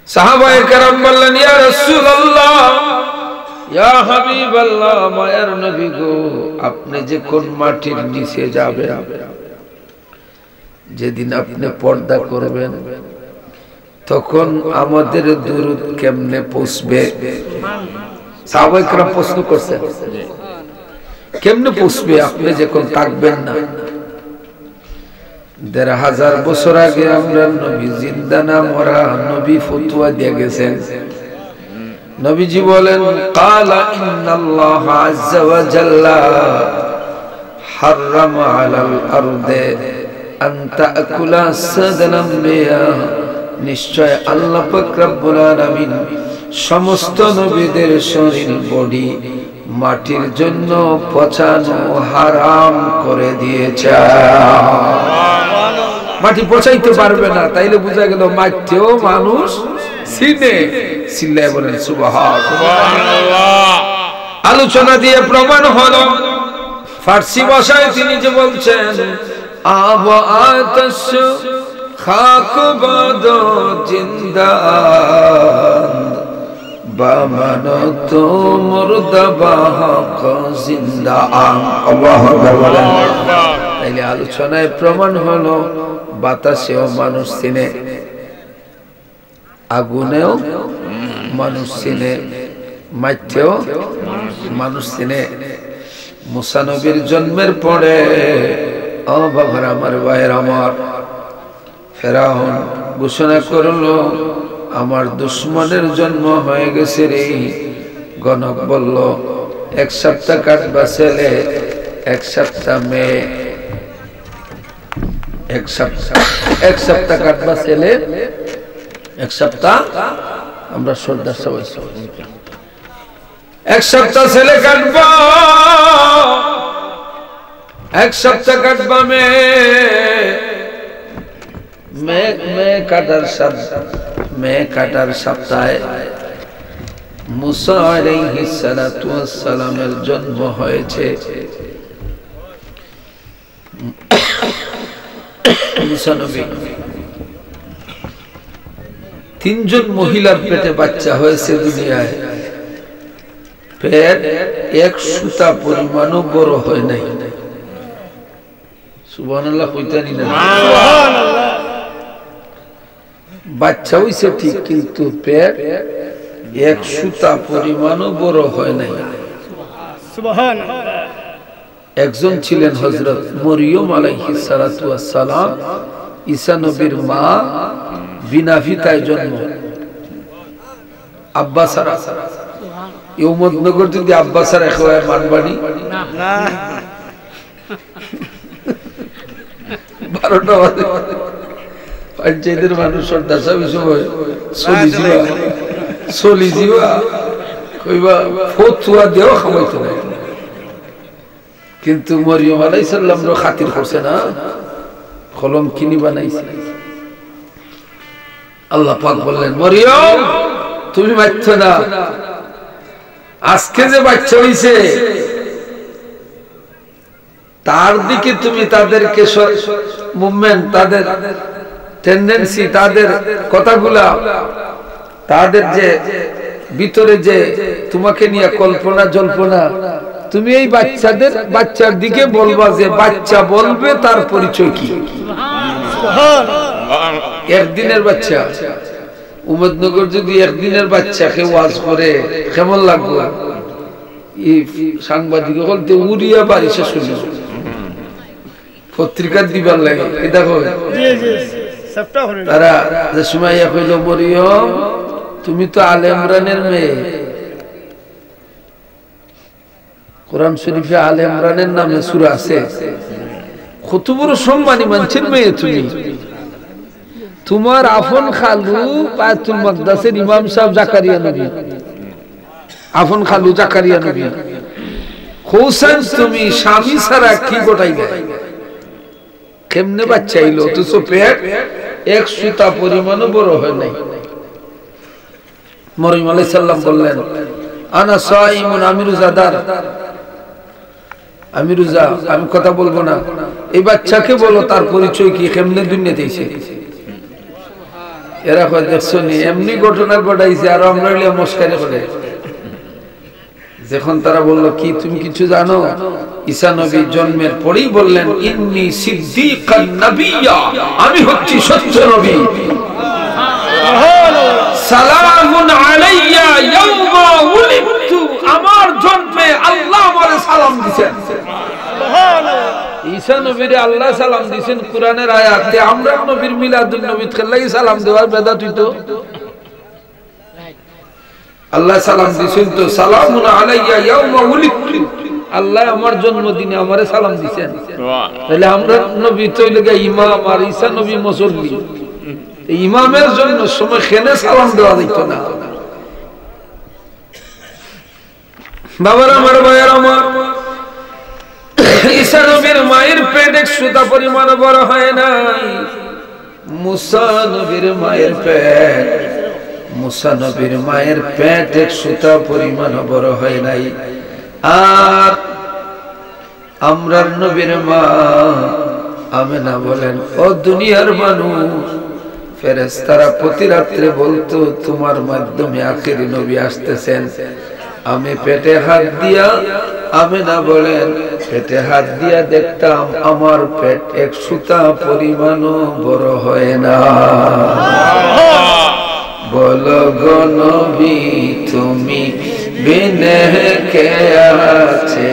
সাহাবায়ে কেরাম বললেন, ইয়া রাসূলুল্লাহ, ইয়া হাবিবাল্লাহ, মায়ার নবী গো, আপনি যে কোন মাটির নিচে যাবেন, যেদিন আপনি পর্দা করবেন, তখন আমাদের দুরূদ কেমনে পৌঁছবে? সাহাবায়ে কেরাম প্রশ্ন করছেন, কেমনে পৌঁছবে? আপনি যখন থাকবেন না। ১৫০০ বছর আগে আমরা নবী জিন্দা না মরা, নবী ফতোয়া দিয়ে গেছেন। নবীজি বলেন, ক্বালা ইন্নাল্লাহ আযজা ওয়া জাল্লা হারামা আলাল আরদে আন তাকুলা সাদাল আমবিয়া, নিশ্চয় আল্লাহ পাক রব্বুল আলামিন সমস্ত নবীদের শরীর বডি মাটির জন্য পচানো হারাম করে দিয়েছে। মাটি পচাইতে পারবে না, তাইলে বোঝা গেল মাটিও মানুষ চিনে। চিল্লায় বলেন সুবহানাল্লাহ। আলোচনা দিয়ে প্রমাণ হলো, ফার্সি ভাষায় তিনি যে বলছেন, আব আতশ খাক বাদ জিন্দা বামানত মুর্দা বাহক জিন্দা। আল্লাহু আকবার বলেন। তাইলে আলোচনায় প্রমাণ হলো বাতাসেও মানুষ চিনে, আগুনেও মানুষ চিনে, মাটিতেও মানুষ চিনে। মুসা নবীর জন্মের পরে, ও বাবার আমার ভাইয়ের আমার, ফেরাউন ঘোষণা করলো আমার দুশ্মনের জন্ম হয়ে গেছে রে। গণক বলল 1 সপ্তাহ কাটবা ছেলে, 1 সপ্তাহ মেয়ে। 1 সপ্তাহ কাটবা ছেলে, 1 সপ্তাহ আমরা সর্দার সবাই এক সপ্তাহ ছেলে কাটবা, এক সপ্তাহ কাটবা মেয়ে কাটার সপ্তাহে মুসা আলাইহিস সালাতু ওয়াস সালামের জন্ম হয়েছে। মুসা নবী তিনজন মহিলার পেটে বাচ্চা হয়েছে দুনিয়ায়, পেট এক সুতা পরিমাণও বড় হয় নাই। সুবহানাল্লাহ কইতানি না? বাচ্চা হইছে ঠিক, কিন্তু পেট এক সুতা পরিমাণও বড় হয় নাই। একজন ছিলেন হযরত মরিয়ম আলাইহিস সালাতু ওয়াস সালাম, ঈসা নবীর মা, বিনা পিতায় জন্ম। আব্বা সারা ইউমদনগর যদি আব্বা সারা হয় মানবানি 12টা বাজে পঞ্চায়েতের মানুষ সর্দার সাহেব সময় চলি যাওয়া কইবা ফতুয়া দেওয়া খামাইতে নাই, কিন্তু মরিয়ম আলাইহিস সালাম র খাতির করছে না, কলম কিনি বানাইছে। আল্লাহ পাক বললেন, মরিয়ম তুমি বাচ্চা না, আজকে যে বাচ্চা হইছে তার দিকে তুমি তাদেরকে মুভমেন্ট, তাদের টেন্ডেন্সি, তাদের কথাগুলা, তাদের যে ভিতরে যে তোমাকে নিয়ে কল্পনা জল্পনা, তুমি এই বাচ্চার দিকে বলবা যে বাচ্চা বলবে তার পরিচয় কি। একদিনের বাচ্চা, উমদনগর যদি একদিনের বাচ্চাকে ওয়াজ করে কেমন লাগবে? সাংবাদিক বলতে উড়িয়া বাড়ি শেষ হইল, পত্রিকা দিবার লাগে। দেখো তারা যে সময় কইল, মরিয়ম তুমি তো আলে ইমরানের মেয়ে, কোরআন শরীফে আলে ইমরানের নামে সূরা আছে, কত বড় সম্মানী মানুষের মেয়ে তুমি। তোমার আপন খালু বায়তুল মাকদাসের ইমাম সাহেব জাকারিয়া নবী, আপন খালু জাকারিয়া নবী, হোসেন তুমি স্বামী ছাড়া কি গোটাইলে? কেমনে বাচ্চা হইলো? অথচ পেট এক সুতা পরিমাণও বড় হয় নাই। মরিয়ম আলাইহিস সালাম বললেন, আনা সাইমুন, আমি রোজাদার, আমি রোজা, আমি কথা বলবো না। এই বাচ্চাকে বলো তার পরিচয় কি, কেমনে দুনিয়াতে এসে। এরা কয় দেখছো নি এমনি ঘটনা ঘটাইছে, আর আমরা মস্কারি করে। যখন তারা বলল, কি তুমি কিছু জানো? ঈসা নবী জন্মের পরেই বললেন, ইন্নী সিদ্দীকান নাবিয়্যা, আমি হচ্ছি সত্য নবী। সালামুন আলাইয়া ইয়াওমা উলিদতু, আমার জন্মে আল্লাহ আমারে সালাম দিবেন। সুবহানাল্লাহ। ঈসা নবীরে আল্লাহ সালাম দিবেন কোরআনের আয়াতে। আমরা নবীর মিলাদুন নবী খেলাই সালাম দেওয়ার বেদাত হইতো। আল্লাহ সালাম দিছেন তো, সালামুন আলাইয়া ইয়াওমা উলিদতু, আল্লাহ আমার জন্মদিনে আমারে সালাম দিবেন। তাহলে আমরা নবী তো লাগা ইমাম, আর ঈসা নবী মুসল্লি। ইমামের জন্য সময় খেনে সালাম দেওয়া যেত না। বাবার আমার, ভাইয়ের আমার, ঈসা নবীর মায়ের পেট এক সুতা পরিমাণ বড় হয় নাই। মুসা নবীর মায়ের পেট, মুসা নবীর মায়ের পেট এক সুতা পরিমাণ বড় হয় নাই। আর আমরার নবীর মা আমেনা বলেন, ও দুনিয়ার মানুষ, ফেরেশতারা প্রতি রাত্রে বলতো তোমার মাধ্যমে আখেরি নবী আসতেছেন। আমি পেটে হাত দিয়া, আমেনা বলেন, পেটে হাত দিয়া দেখতাম আমার পেট এক সুতা পরিমাণও বড় হয় না। বলো গো নবী তুমি বিনে কে আছে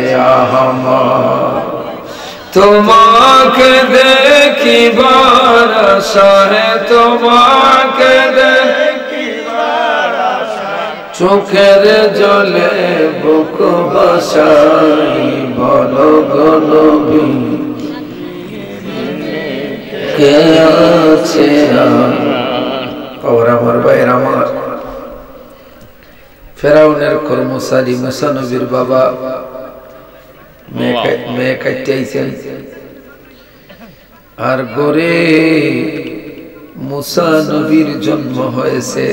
আমার, তোমাকে দেখিবার আশায়, তোমাকে দেখিবার আশায়, চোখের জলে বুক ভাসাই। বলো গো নবী কে আছে আমার। আমার ভাইয়ের আমার, ফেরাউনের কর্মচারী মুসা নবীর বাবা মেয়ে কাটাইছেন আর গরে মুসা নবীর জন্ম হয়েছে।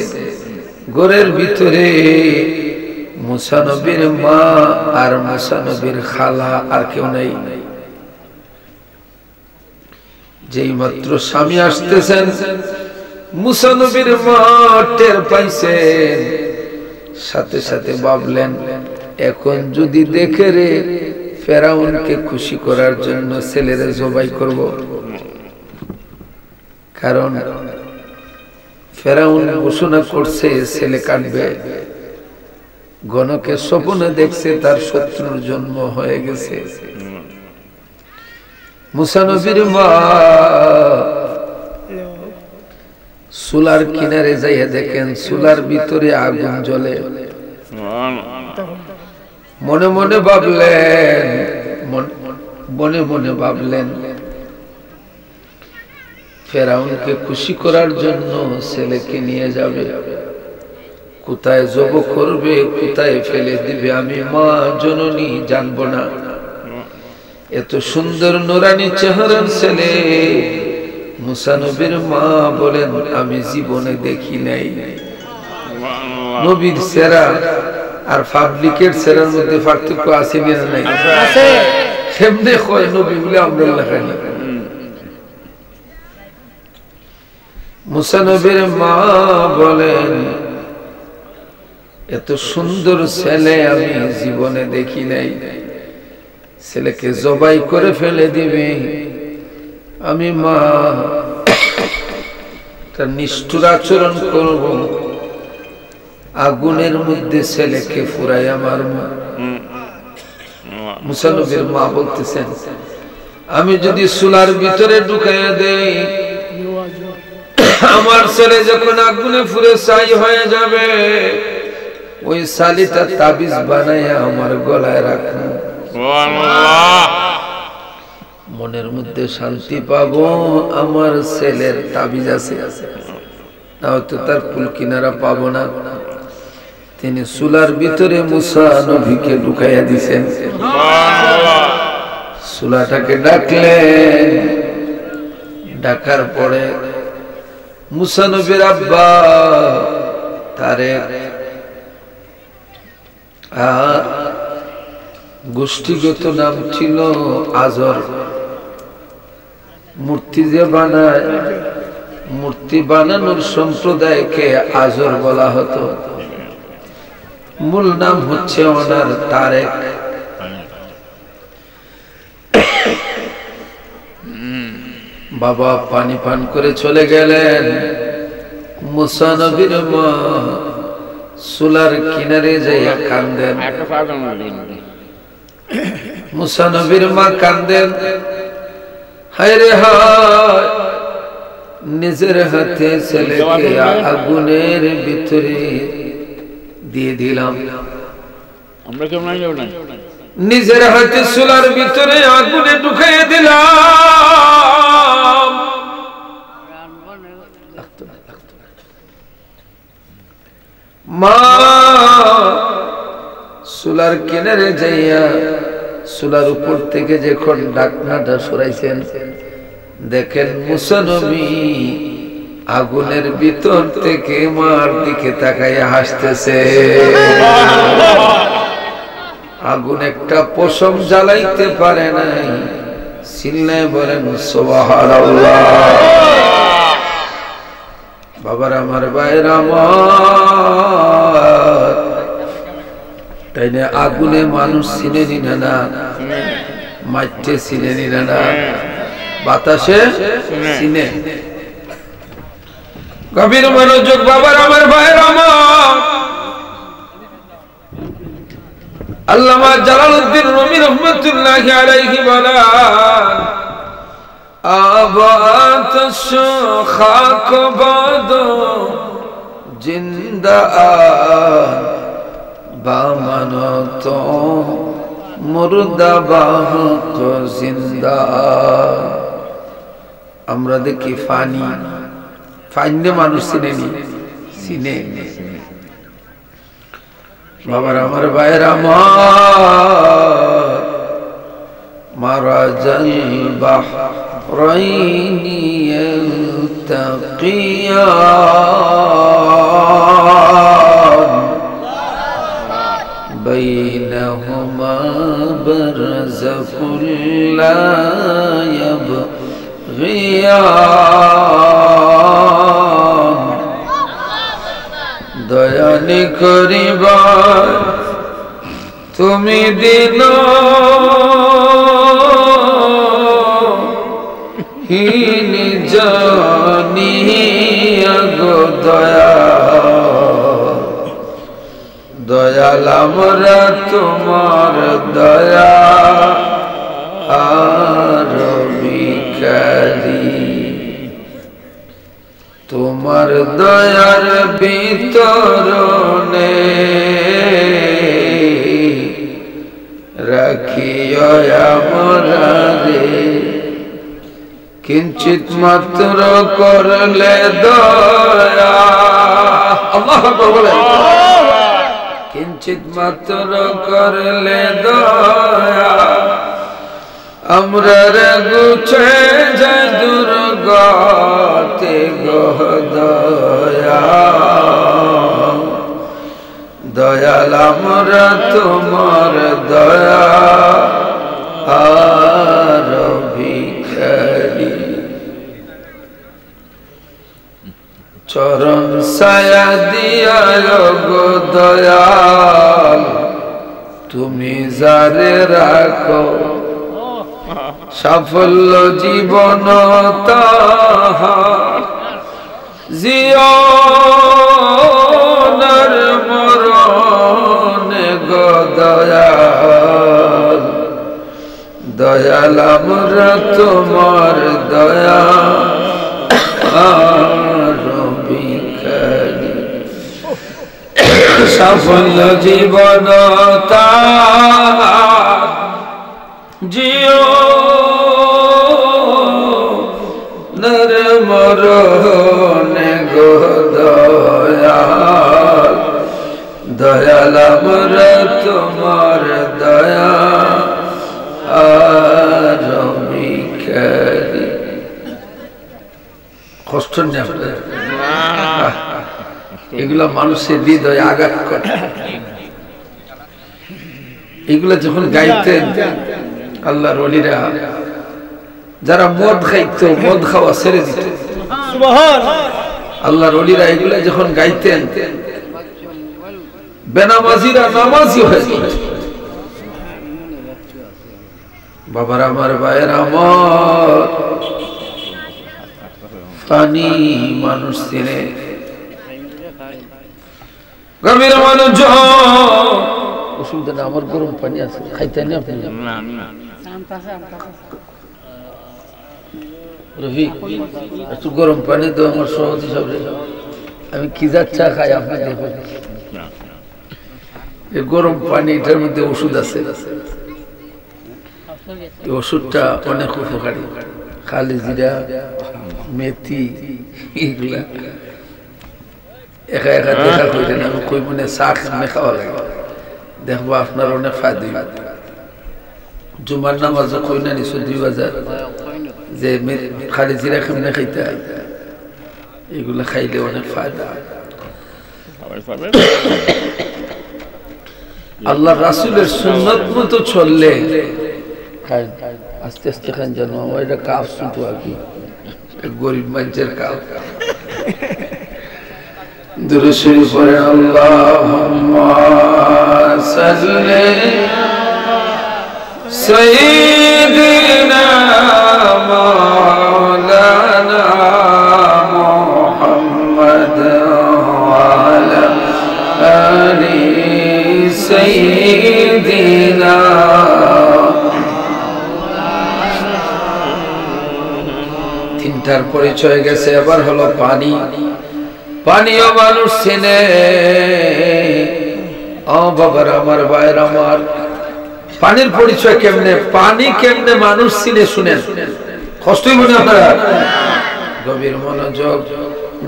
ঘরের ভিতরে মুসা নবীর মা আর মুসা নবীর খালা আর কেউ নাই। যেই মাত্র স্বামী আসতেছেন মুসা নবীর মা টের পাইছেন, সাথে সাথে ভাবলেন এখন যদি দেখে রে ফেরাউনকে খুশি করার জন্য ছেলেরে জবাই করব। কারণ ফেরাউন ঘোষণা করছে ছেলে কাটবে। গণকে স্বপ্নে দেখছে তার শত্রুর জন্ম হয়ে গেছে। মুসা নবীর মা চুলার কিনারে যাইয়া দেখেন চুলার ভিতরে আগুন জ্বলে। মনে মনে ভাবলেন ফেরাউনকে খুশি করার জন্য ছেলেকে নিয়ে যাবে, কোথায় জব করবে, কোথায় ফেলে দিবে, আমি মা জননী জানবো না। এত সুন্দর নুরানি চেহারার ছেলে মুসা নবীর মা বলেন আমি জীবনে দেখি নাই। নবীর চেহারা আর পাবলিকের চেহারার মধ্যে পার্থক্য আছে কিনা নাই? কেমনে কয় নবী বলে আমরা লেখাই না। মুসা নবীর মা বলেন এত সুন্দর ছেলে আমি জীবনে দেখি নাই, ছেলেকে জবাই করে ফেলে দিবে, আমি মা তার নিষ্ঠুর আচরণ করব, আগুনের মধ্যে ছেলেকে ফুরাই আমার মা। মুসা নবীর মা বলতেছেন আমি যদি চুলার ভিতরে ঢুকাইয়া দেই আমার ছেলে যখন আগুনে ফুরে ছাই হয়ে যাবে, ওই শালিটা তাবিজ বানাইয়া আমার গলায় রাখবো, মনের মধ্যে শান্তি পাবো, আমার ছেলের তাবিজ আছে, না হয়তো তার কুল কিনারা পাবো না। তিনি চুলার ভিতরে মুসা নবীকে ঢুকাইয়া দিছেন। চুলাটাকে ডাকলেন, ডাকার পরে মুসা নবীর আব্বা তারে গোষ্ঠীগত নাম ছিল আজর। মূর্তি যে বানায়, মূর্তি বানানোর সম্প্রদায়কে আজর বলা হতো। মূল নাম হচ্ছে ওনার তারেক। বাবা পানি পান করে চলে গেলেন। মুসা নবীর মা চুলার কিনারে যাইয়া কান্দেন। মুসা নবীর মা কান্দেন, হায় রে হায়, নিজের হাতে ছেলেকে আগুনের ভিতরে দিয়ে দিলাম। নিজের হাতে চুলার ভিতরে আগুনে ঢুকিয়ে দিলাম। মা চুলার কিনারে যাইয়া চুলার উপর থেকে যখন ঢাকনাটা সরাইছেন, দেখেন মুসা নবী আগুনের ভিতর থেকে মার দিকে তাকাইয়া হাসতেছে। আগুন একটা পশম জ্বালাইতে পারে নাই। চিল্লায় বলেন সুবহানাল্লাহ। বাবার আমার ভাইয়ের আমার, তাই না আগুনে মানুষ চিনে নিনা না, মাইটে চিনে নিনা না, বাতাসে চিনে। গভীর মনোযোগ বাবার আমার ভাইয়ের আমার। আল্লামা জালালউদ্দিন রুমি রহমাতুল্লাহি আলাইহি বলেন, আবাত খাক বাদো জিন্দা বামানত মুর্দা বাহক জিন্দা। আমরা দেখি ফানি, ফাইনে মানুষ চিনে নি, চিনে বাবার আমার ভাইয়ের আমার মারাজাল বাহরাইনি ইয়ালতাকিয়ান বাইনাহুমা বারযাখুল লা ইয়াবগিয়ান দয়ানি করিবা তুমি দিন হীন জানিয়া গো দয়াল আমরা তোমার দয়া আর ভিখারি তোমার দয়ার বিতরণে রাখিও আমারে কিঞ্চিত মাত্র করলে দয়া আল্লাহু আকবার বলেন কিঞ্চিত মাত্র করলে দয়া আমরা গুছে যায় দুর্গতে গো দয়া দয়াল আমরা তোমার দয়া আর ভিখারি চরণ ছায়া দিয়া গো দয়াল তুমি যারে রাখো সাফল্য জীবন তাহার জীবনের মরণে গো দয়াল দয়াল আমরা তোমার দয়া আর ভিখারি সাফল্য জীবন তাহার জীবনের মরণে গো দয়াল দয়াল আমরা তোমার দয়া আর ভিখারি কষ্ট নেই এগুলা মানুষের হৃদয়ে আঘাত করে এগুলা যখন গাইতেন আল্লাহর ওলিরা যারা মদ খাইতো মদ খাওয়া ছেড়ে দিত আল্লাহর ওলিরা এগুলা যখন গাইতেন বেনামাজিরা নামাজি হয়ে যেত বাবার আমার ভাইয়ের আমার পানি মানুষ চিনে গভীর মানুষ অসুবিধা না আমার গরম পানি আছে খাইতে না আপনি রফিক একটু গরম পানি তো আমার সহজ হিসাবে আমি খিজার চা খাই আপনি দেখুন এই গরম পানি এটার মধ্যে ওষুধ আছে এই ওষুধটা অনেক উপকারী খালি জিরা মেথি এগুলা একা একা দেখা করেন আমি কই মনে চা খানে খাওয়া লাগে দেখবো আপনার অনেক ফায়দা জুমার নামাজ কই না নিছো 2000 যে খালি জিরা কেমনে খাইতে হয় এগুলা খাইলে অনেক ফায়দা আল্লাহ রাসূলের সুন্নাত মতো চললে খাই আস্তে আস্তে খান জানো আমার এটা কাফ শুনতো আগে গরিব মানুষের কাফ দুরূদ শরীফ পড়ে আল্লাহুম্মা সাল্লি সাইয়্যিদিনা মাওলানা মুহাম্মদ ওয়া আলা আলি সাইয়্যিদিনা তিনটার পরিচয় গেছে এবার হলো পানি পানিও মানুষ চেনে ও বাবার আমার ভাইয়ের আমার পানির পরিচয় কেমনে পানি কেমনে মানুষ চিনে শুনেন কষ্টই মনে আপনারা গভীর মনোযোগ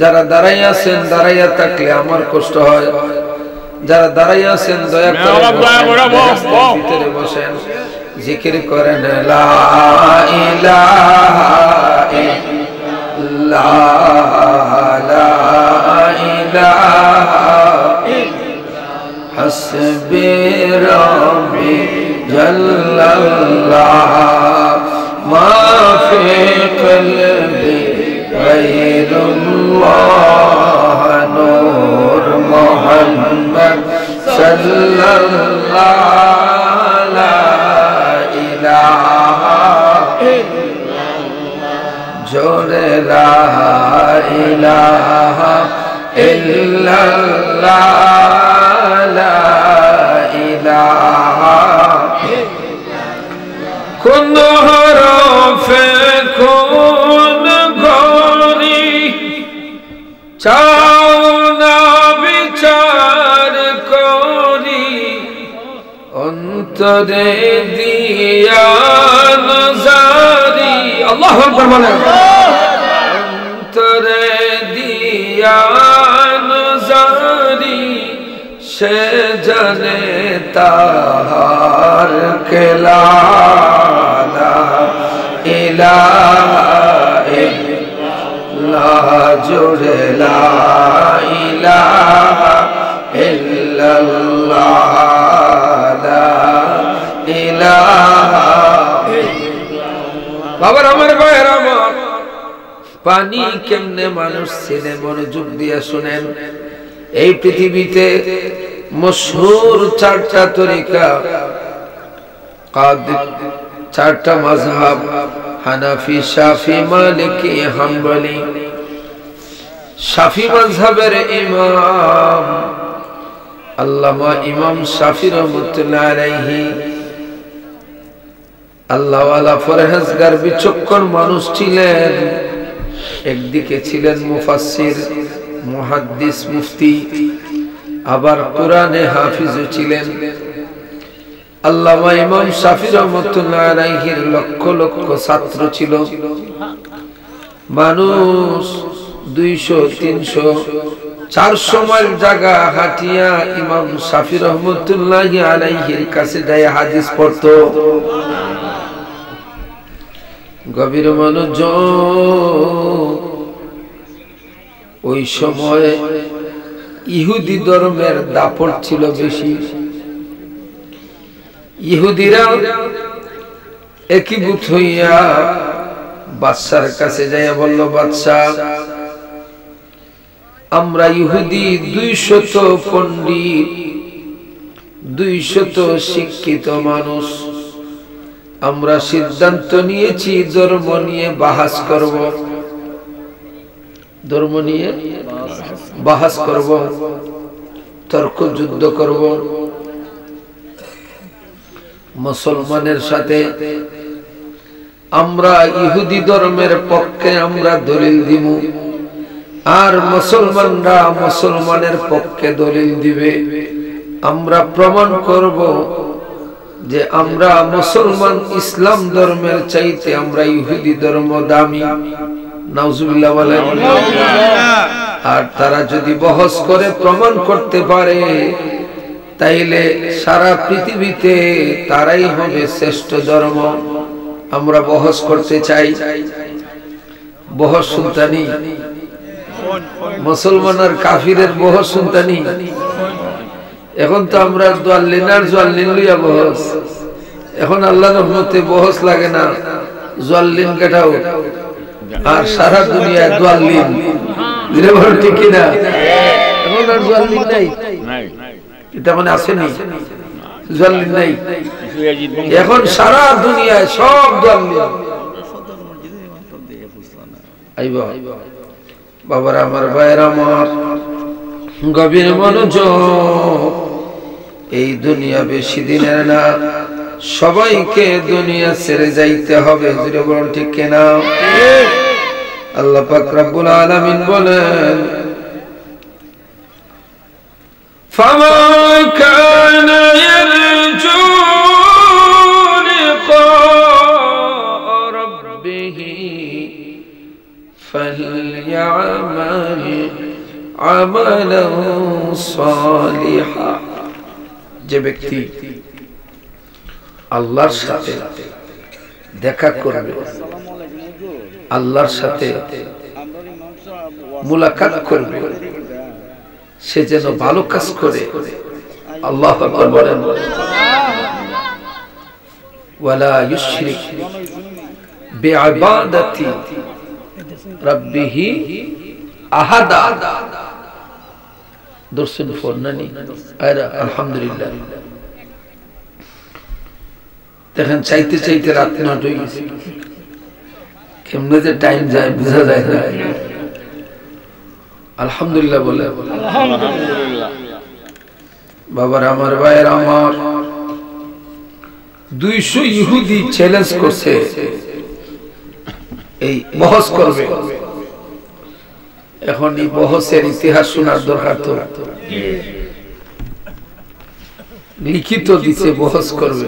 যারা দাঁড়াইয়া আছেন দাঁড়াইয়া থাকলে আমার কষ্ট হয় যারা দাঁড়াইয়া আছেন দয়া করে ভিতরে বসেন, জিকির করেন লা ইলাহা ইল্লাল্লাহ লা ইলাহা হাসবি রাব্বি জাল্লাল্লাহ মা ফি কলবি গায়রুল্লাহ নূর মুহাম্মদ সাল্লাল্লাহ লা ইলাহা জোরে লা ইলাহা ইল্লাল্লাহ লা ইলাহা কোন হরফে কোন গরি চাও না বিচার করি অন্তরে দিয়া নজারি আল্লাহু আকবার বলেন অন্তরে দিয়া নজারি সে জানে তাহার খেলা ইলাহা ইল্লাল্লাহ জোরে লা ইলাহা ইল্লাল্লাহ লা ইলাহা বাবার আমার ভাইয়ের আমার পানি কেমনে মানুষ ছেলে মনোযোগ দিয়ে শুনেন এই পৃথিবীতে মশহুর চারটা তরিকা চারটা মাযহাব হানাফি শাফি মালিকি হাম্বলি শাফি মাযহাবের ইমাম আল্লামা ইমাম শাফি রাহমাতুল্লাহ আলাইহি আল্লাহওয়ালা ফরহেজগার বিচক্ষণ মানুষ ছিলেন একদিকে ছিলেন মুফাসসির মুহাদ্দিস মুফতি আবার কোরআনে হাফিজও ছিলেন আল্লামা ইমাম শাফি রাহমাতুল্লাহ আলাইহির লক্ষ লক্ষ ছাত্র ছিল মানুষ 200-300-400 মাইল জায়গা হাঁটিয়া ইমাম শাফি রাহমাতুল্লাহ আলাইহির কাছে যায় হাদিস পড়তো গভীর মনোযোগ ওই সময় ইহুদি ধর্মের দাপট ছিল বেশি ইহুদিরা একীভূত হইয়া বাদশার কাছে যাইয়া বলল বাদশা আমরা ইহুদি 200 পণ্ডিত 200 শিক্ষিত মানুষ আমরা সিদ্ধান্ত নিয়েছি ধর্ম নিয়ে বাহাস করব ধর্ম নিয়ে বাহাস করব তর্ক যুদ্ধ করব মুসলমানের সাথে আমরা ইহুদি ধর্মের পক্ষে আমরা দলিল দিব আর মুসলমানরা মুসলমানের পক্ষে দলিল দিবে আমরা প্রমাণ করব যে আমরা মুসলমান ইসলাম ধর্মের চাইতে আমরা ইহুদি ধর্ম দামি নাউজুবিল্লাহ বলেন আর তারা যদি বহস করে প্রমাণ করতে পারে তাইলে সারা পৃথিবীতে তারাই হবে শ্রেষ্ঠ ধর্ম আমরা বহস করতে চাই বহস সুলতানি মুসলমান আর কাফিরের বহস সুলতানি এখন তো আমরা দোয়াল্লিন আর জোয়াল্লিন লইয়া বহস এখন আল্লাহর রহমতে বহস লাগে না জোয়াল্লিন কাটাও আর সারা দুনিয়া দোয়াল্লিন দিলে বড় ঠিক না এখন আর জোয়াল্লিন নাই এটা মানে আসেনি জোয়াল্লিন নাই এখন সারা দুনিয়ায় সব দোয়াল্লিন আইবা বাবার আমার ভাইয়ের আমার গভীর মনোযোগ এই দুনিয়া বেশি দিনের না সবাইকে দুনিয়া ছেড়ে যাইতে হবে জুড়ে বলুন ঠিক কিনা আল্লাহ পাক রব্বুল আলামিন বলেন ফামা কানা ইয়ারজু লিকা রাব্বিহি ফালইআমাল عملا সালিহা যে ব্যক্তি আল্লাহর সাথে দেখা করবে, আল্লাহর সাথে মুলাকাত করবে, সে যেন ভালো কাজ করে। আল্লাহু আকবার বলেন, ওয়ালা ইউশরিক বিইবাদাতি রাব্বিহি আহাদা। দর্শন ফোরনানি আয়রা আলহামদুলিল্লাহ। দেখেন চাইতে চাইতে রাত 9 হয়ে গেছে, কেমনে যে টাইম যায় বোঝা যায় না। আলহামদুলিল্লাহ বলে আলহামদুলিল্লাহ। বাবার আমার ভাইয়ের আমার 200 ইহুদি চ্যালেঞ্জ করছে এই বহস করবে। এখন এই বহসের ইতিহাস শোনার দরকার তো, লিখিত দিতে বহস করবে।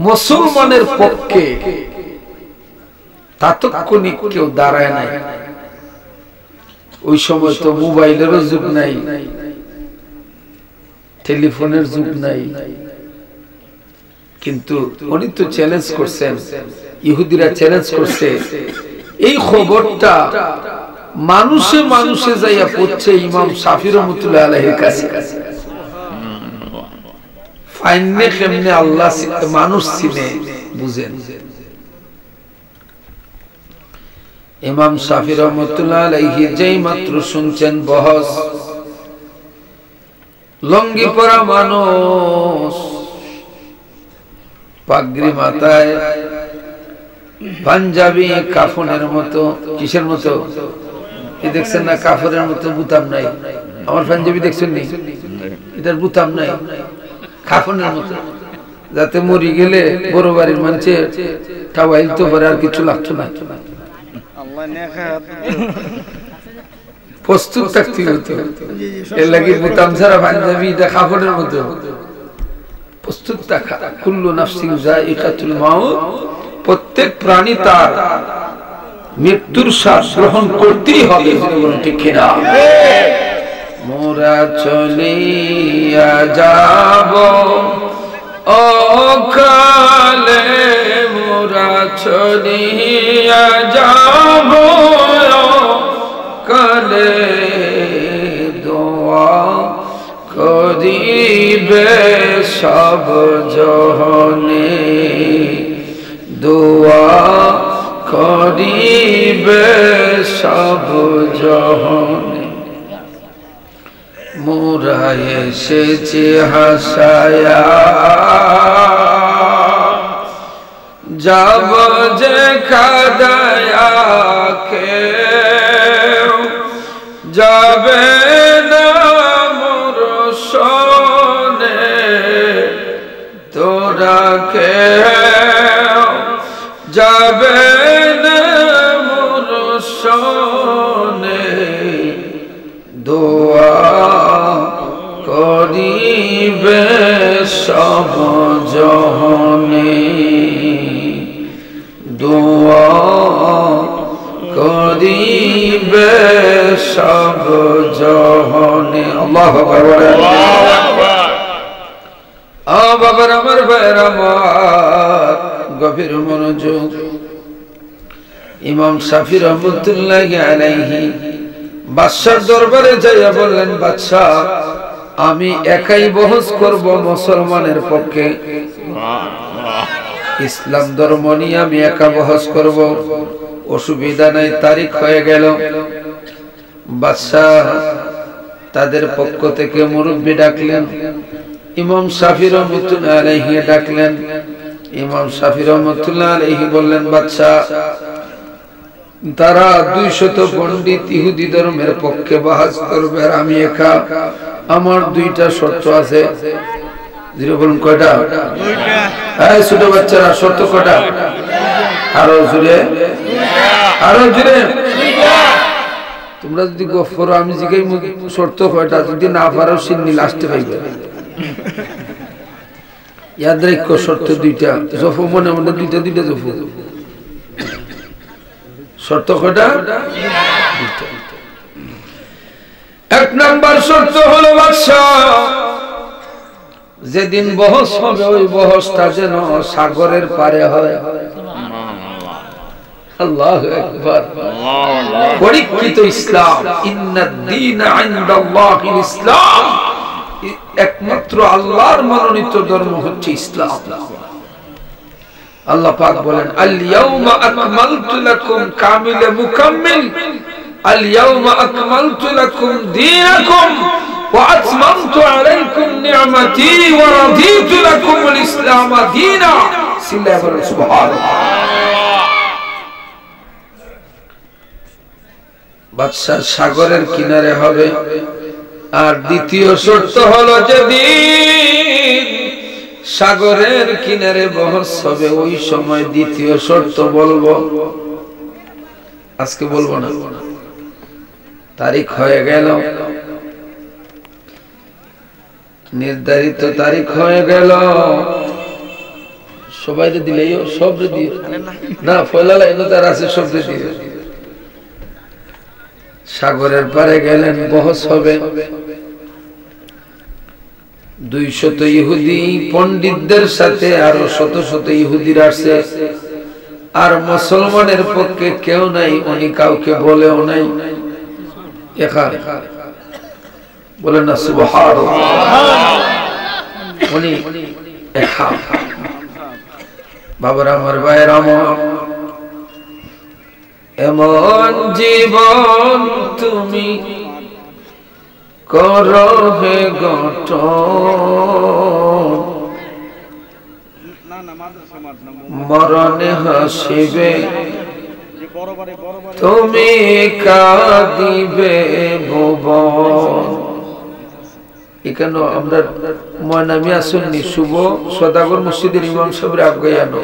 মুসলমানের পক্ষে তাৎক্ষণিক কেউ দাঁড়ায় নাই। ওই সময় তো মোবাইলেরও যুগ নাই, টেলিফোনের যুগ নাই, কিন্তু উনি তো চ্যালেঞ্জ করছেন, ইহুদিরা চ্যালেঞ্জ করছে। এই খবরটা মানুষে মানুষে যাইয়া পড়ছে ইমাম শাফি রহমাতুল্লাহ আলাইহির কাছে। ফাইনে কেমনে আল্লাহ মানুষ চিনে বুঝেন। ইমাম শাফি রহমাতুল্লাহ আলাইহি যেই মাত্র শুনছেন বহস, লঙ্গি পরা মানুষ, পাগড়ি মাথায়, পাঞ্জাবি কাফনের মতো, কিসের মতো এই দেখছেন না, কাফনের মতো বুতাম নাই। আমার পাঞ্জাবি দেখছেন নি, এটার বুতাম নাই, কাফনের মতো, যাতে মরি গেলে বড় বাড়ির মানুষে টাওয়াইল তো পারে, আর কিছু লাগতো না, প্রস্তুত থাকতে হতো। এর লাগে বুতাম ছাড়া পাঞ্জাবি এটা কাফনের মতো প্রস্তুত থাকা। কুল্লু নাফসিন যায়িকাতুল মাউত, প্রত্যেক প্রাণী তার মৃত্যুর শ্বাস গ্রহণ করতেই হবে, ঠিক কিনা? মোরা চলিয়া যাব অকালে, মোরা চলিয়া যাব কালে, দোয়া করিবে সব জহনে, দোয়া করিবে সব জহনে। মোরা এসেছি হাসায়া যাব যে খাদায়া, কেউ যাবে না মোর সনে, তোরা কেউ যাবে না মোর সনে, দোয়া করিবে সব জহনে, দোয়া করিবে সব জহনে। আল্লাহু আকবার। বাবার আমার ভাইয়ের আমার গভীর মনোযোগ। ইমাম শাফি রহমাতুল্লাহি আলাইহি বাদশার দরবারে যাইয়া বললেন, বাদশাহ আমি একাই বহস করব মুসলমানের পক্ষে, ইসলাম ধর্ম নিয়ে আমি একা বহস করব, অসুবিধা নাই। তারিখ হয়ে গেল, বাদশাহ তাদের পক্ষ থেকে মুরব্বি ডাকলেন, ইমাম শাফি রহমাতুল্লাহ আলাইহি ডাকলেন। ইমাম শাফি রহমাতুল্লাহ আলাইহি বললেন, বাদশাহ তারা 200 পণ্ডিত ইহুদি ধর্মের পক্ষে বাহাস করবে, আর আমি একা। আমার 2টা শর্ত আছে। বলুন কয়টা? ছোট বাচ্চারা শর্ত কয়টা? আরো জোরে, আরো জোরে। তোমরা যদি গফ করো, আমি জিজ্ঞাই শর্ত কয়টা, যদি না পারো সিন্নি লাস্টে পাইবে। ইয়াদ রাখো শর্ত 2টা, জফু মনে মনে 2টা জফু। শর্ত কয়টা? এক নাম্বার শর্ত হলো বাদশাহ যেদিন বহস হবে ওই বহসটা যেন সাগরের পারে হয়। আল্লাহু আকবার। পরীক্ষিত ইসলাম, ইন্নাদ দীনা ইনদাল্লাহিল ইসলাম, একমাত্র আল্লাহর মনোনীত ধর্ম হচ্ছে ইসলাম। আল্লাহ পাক বলেন আল ইয়াউমা আকমালতু লাকুম কামিল মুকাম্মিল, আল ইয়াউমা আকমালতু লাকুম দীনাকুম ওয়া আতমামতু আলাইকুম নি'মাতি ওয়া রাদিতু লাকুমুল ইসলাম দীনা। সুবহানাল্লাহ। বাদশা সাগরের কিনারে হবে। আর দ্বিতীয় শর্ত হলো যেদিন সাগরের কিনারে বহস হবে ওই সময় দ্বিতীয় শর্ত বলবো, আজকে বলবো না, তারিখ হয়ে গেল, নির্ধারিত তারিখ হয়ে গেল। সবাই দিলে সব দিয়ে না ফয়লালা এনতার আছে সব দিয়ে। সাগরের পারে গেলেন, বহস হবে। 200 ইহুদি পণ্ডিতদের সাথে আরো শত শত ইহুদিরা আসছে। আর মুসলমানের পক্ষে কেউ নাই, উনি কাউকে বলেও নাই। এখানে বলেন না সুবহানাল্লাহ। উনি একা। বাবার আমার ভাইয়ের আমার, এমন জীবন তুমি করো হে গঠন, মরণে হাসিবে তুমি কাঁদিবে ভুবন। এখানে আমরা ময়নামিয়া সুন্নি শুভ সদাগর মসজিদের ইমাম সাহেবের আজ্ঞানো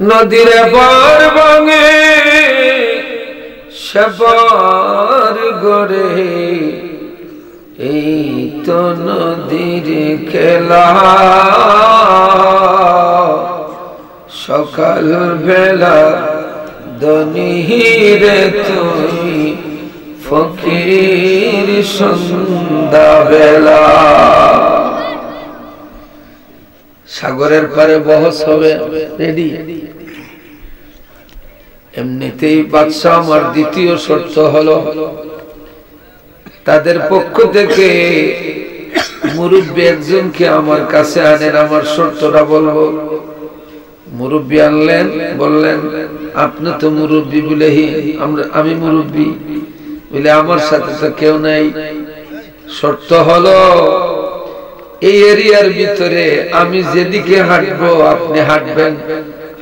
নদীর পার ভাঙে সবার গড়ে, এই তো নদীর খেলা, সকাল বেলা দনিরে তুই ফকির সন্ধ্যা বেলা। সাগরের পারে বহস হবে, রেডি। এমনিতেই বাদশা আমার দ্বিতীয় শর্ত হলো তাদের পক্ষ থেকে মুরব্বী একজনকে আমার কাছে আনেন, আমার শর্তটা বলবো। মুরব্বী আনলেন, বললেন আপনি তো মুরব্বী বলে আমি মুরব্বী বলে আমার সাথে তো কেউ নাই। শর্ত হলো এই এরিয়ার ভিতরে আমি যেদিকে হাঁটবো আপনি হাঁটবেন,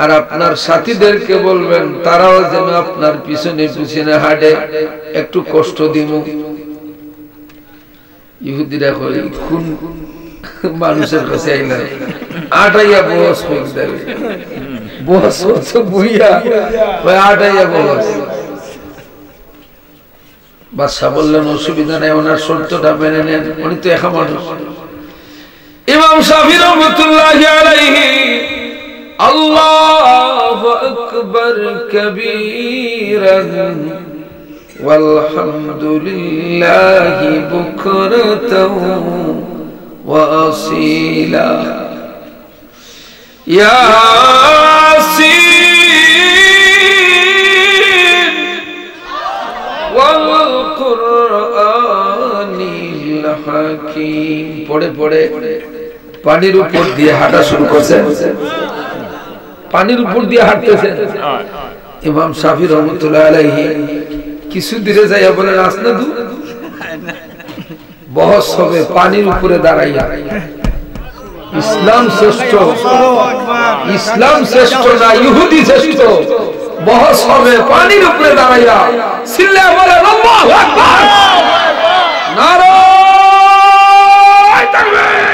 আর আপনার সাথীদেরকে বলবেন তারাও যেন আপনার পিছনে পিছনে হাঁটে, একটু কষ্ট দিব। ইহুদিরা কই কোন মানুষের কাছে আইলাম আটাইয়া বস বস বুইয়া আটাইয়া বস। বাদশা বললেন অসুবিধা নেই, ওনার শর্তটা মেনে নেন, উনি তো একা মানুষ। ইমাম শাফি রাহমাতুল্লাহি আলাইহি আল্লাহু আকবার কবীরান ওয়ালহামদুলিল্লাহি বুকরাতাও ওয়া আসীলা। ইয়াসিন ওয়াল কুরআনিল হাকীম পড়ে পড়ে পানির উপর দিয়ে হাঁটা শুরু করছেন, পানির উপর দিয়ে হাঁটতেছেন। ইমাম শাফি রহমতুল্লাহ আলাইহি কিছু দূরে যাইয়া বলেন আসনাদু বহস হবে পানির উপরে দাঁড়াইয়া। ইসলাম শ্রেষ্ঠ, ইসলাম শ্রেষ্ঠ না ইহুদি শ্রেষ্ঠ? বহস হবে পানির উপরে দাঁড়াইয়া। চিল্লায়া বলেন আল্লাহু আকবার, নারায়ে তাকবীর,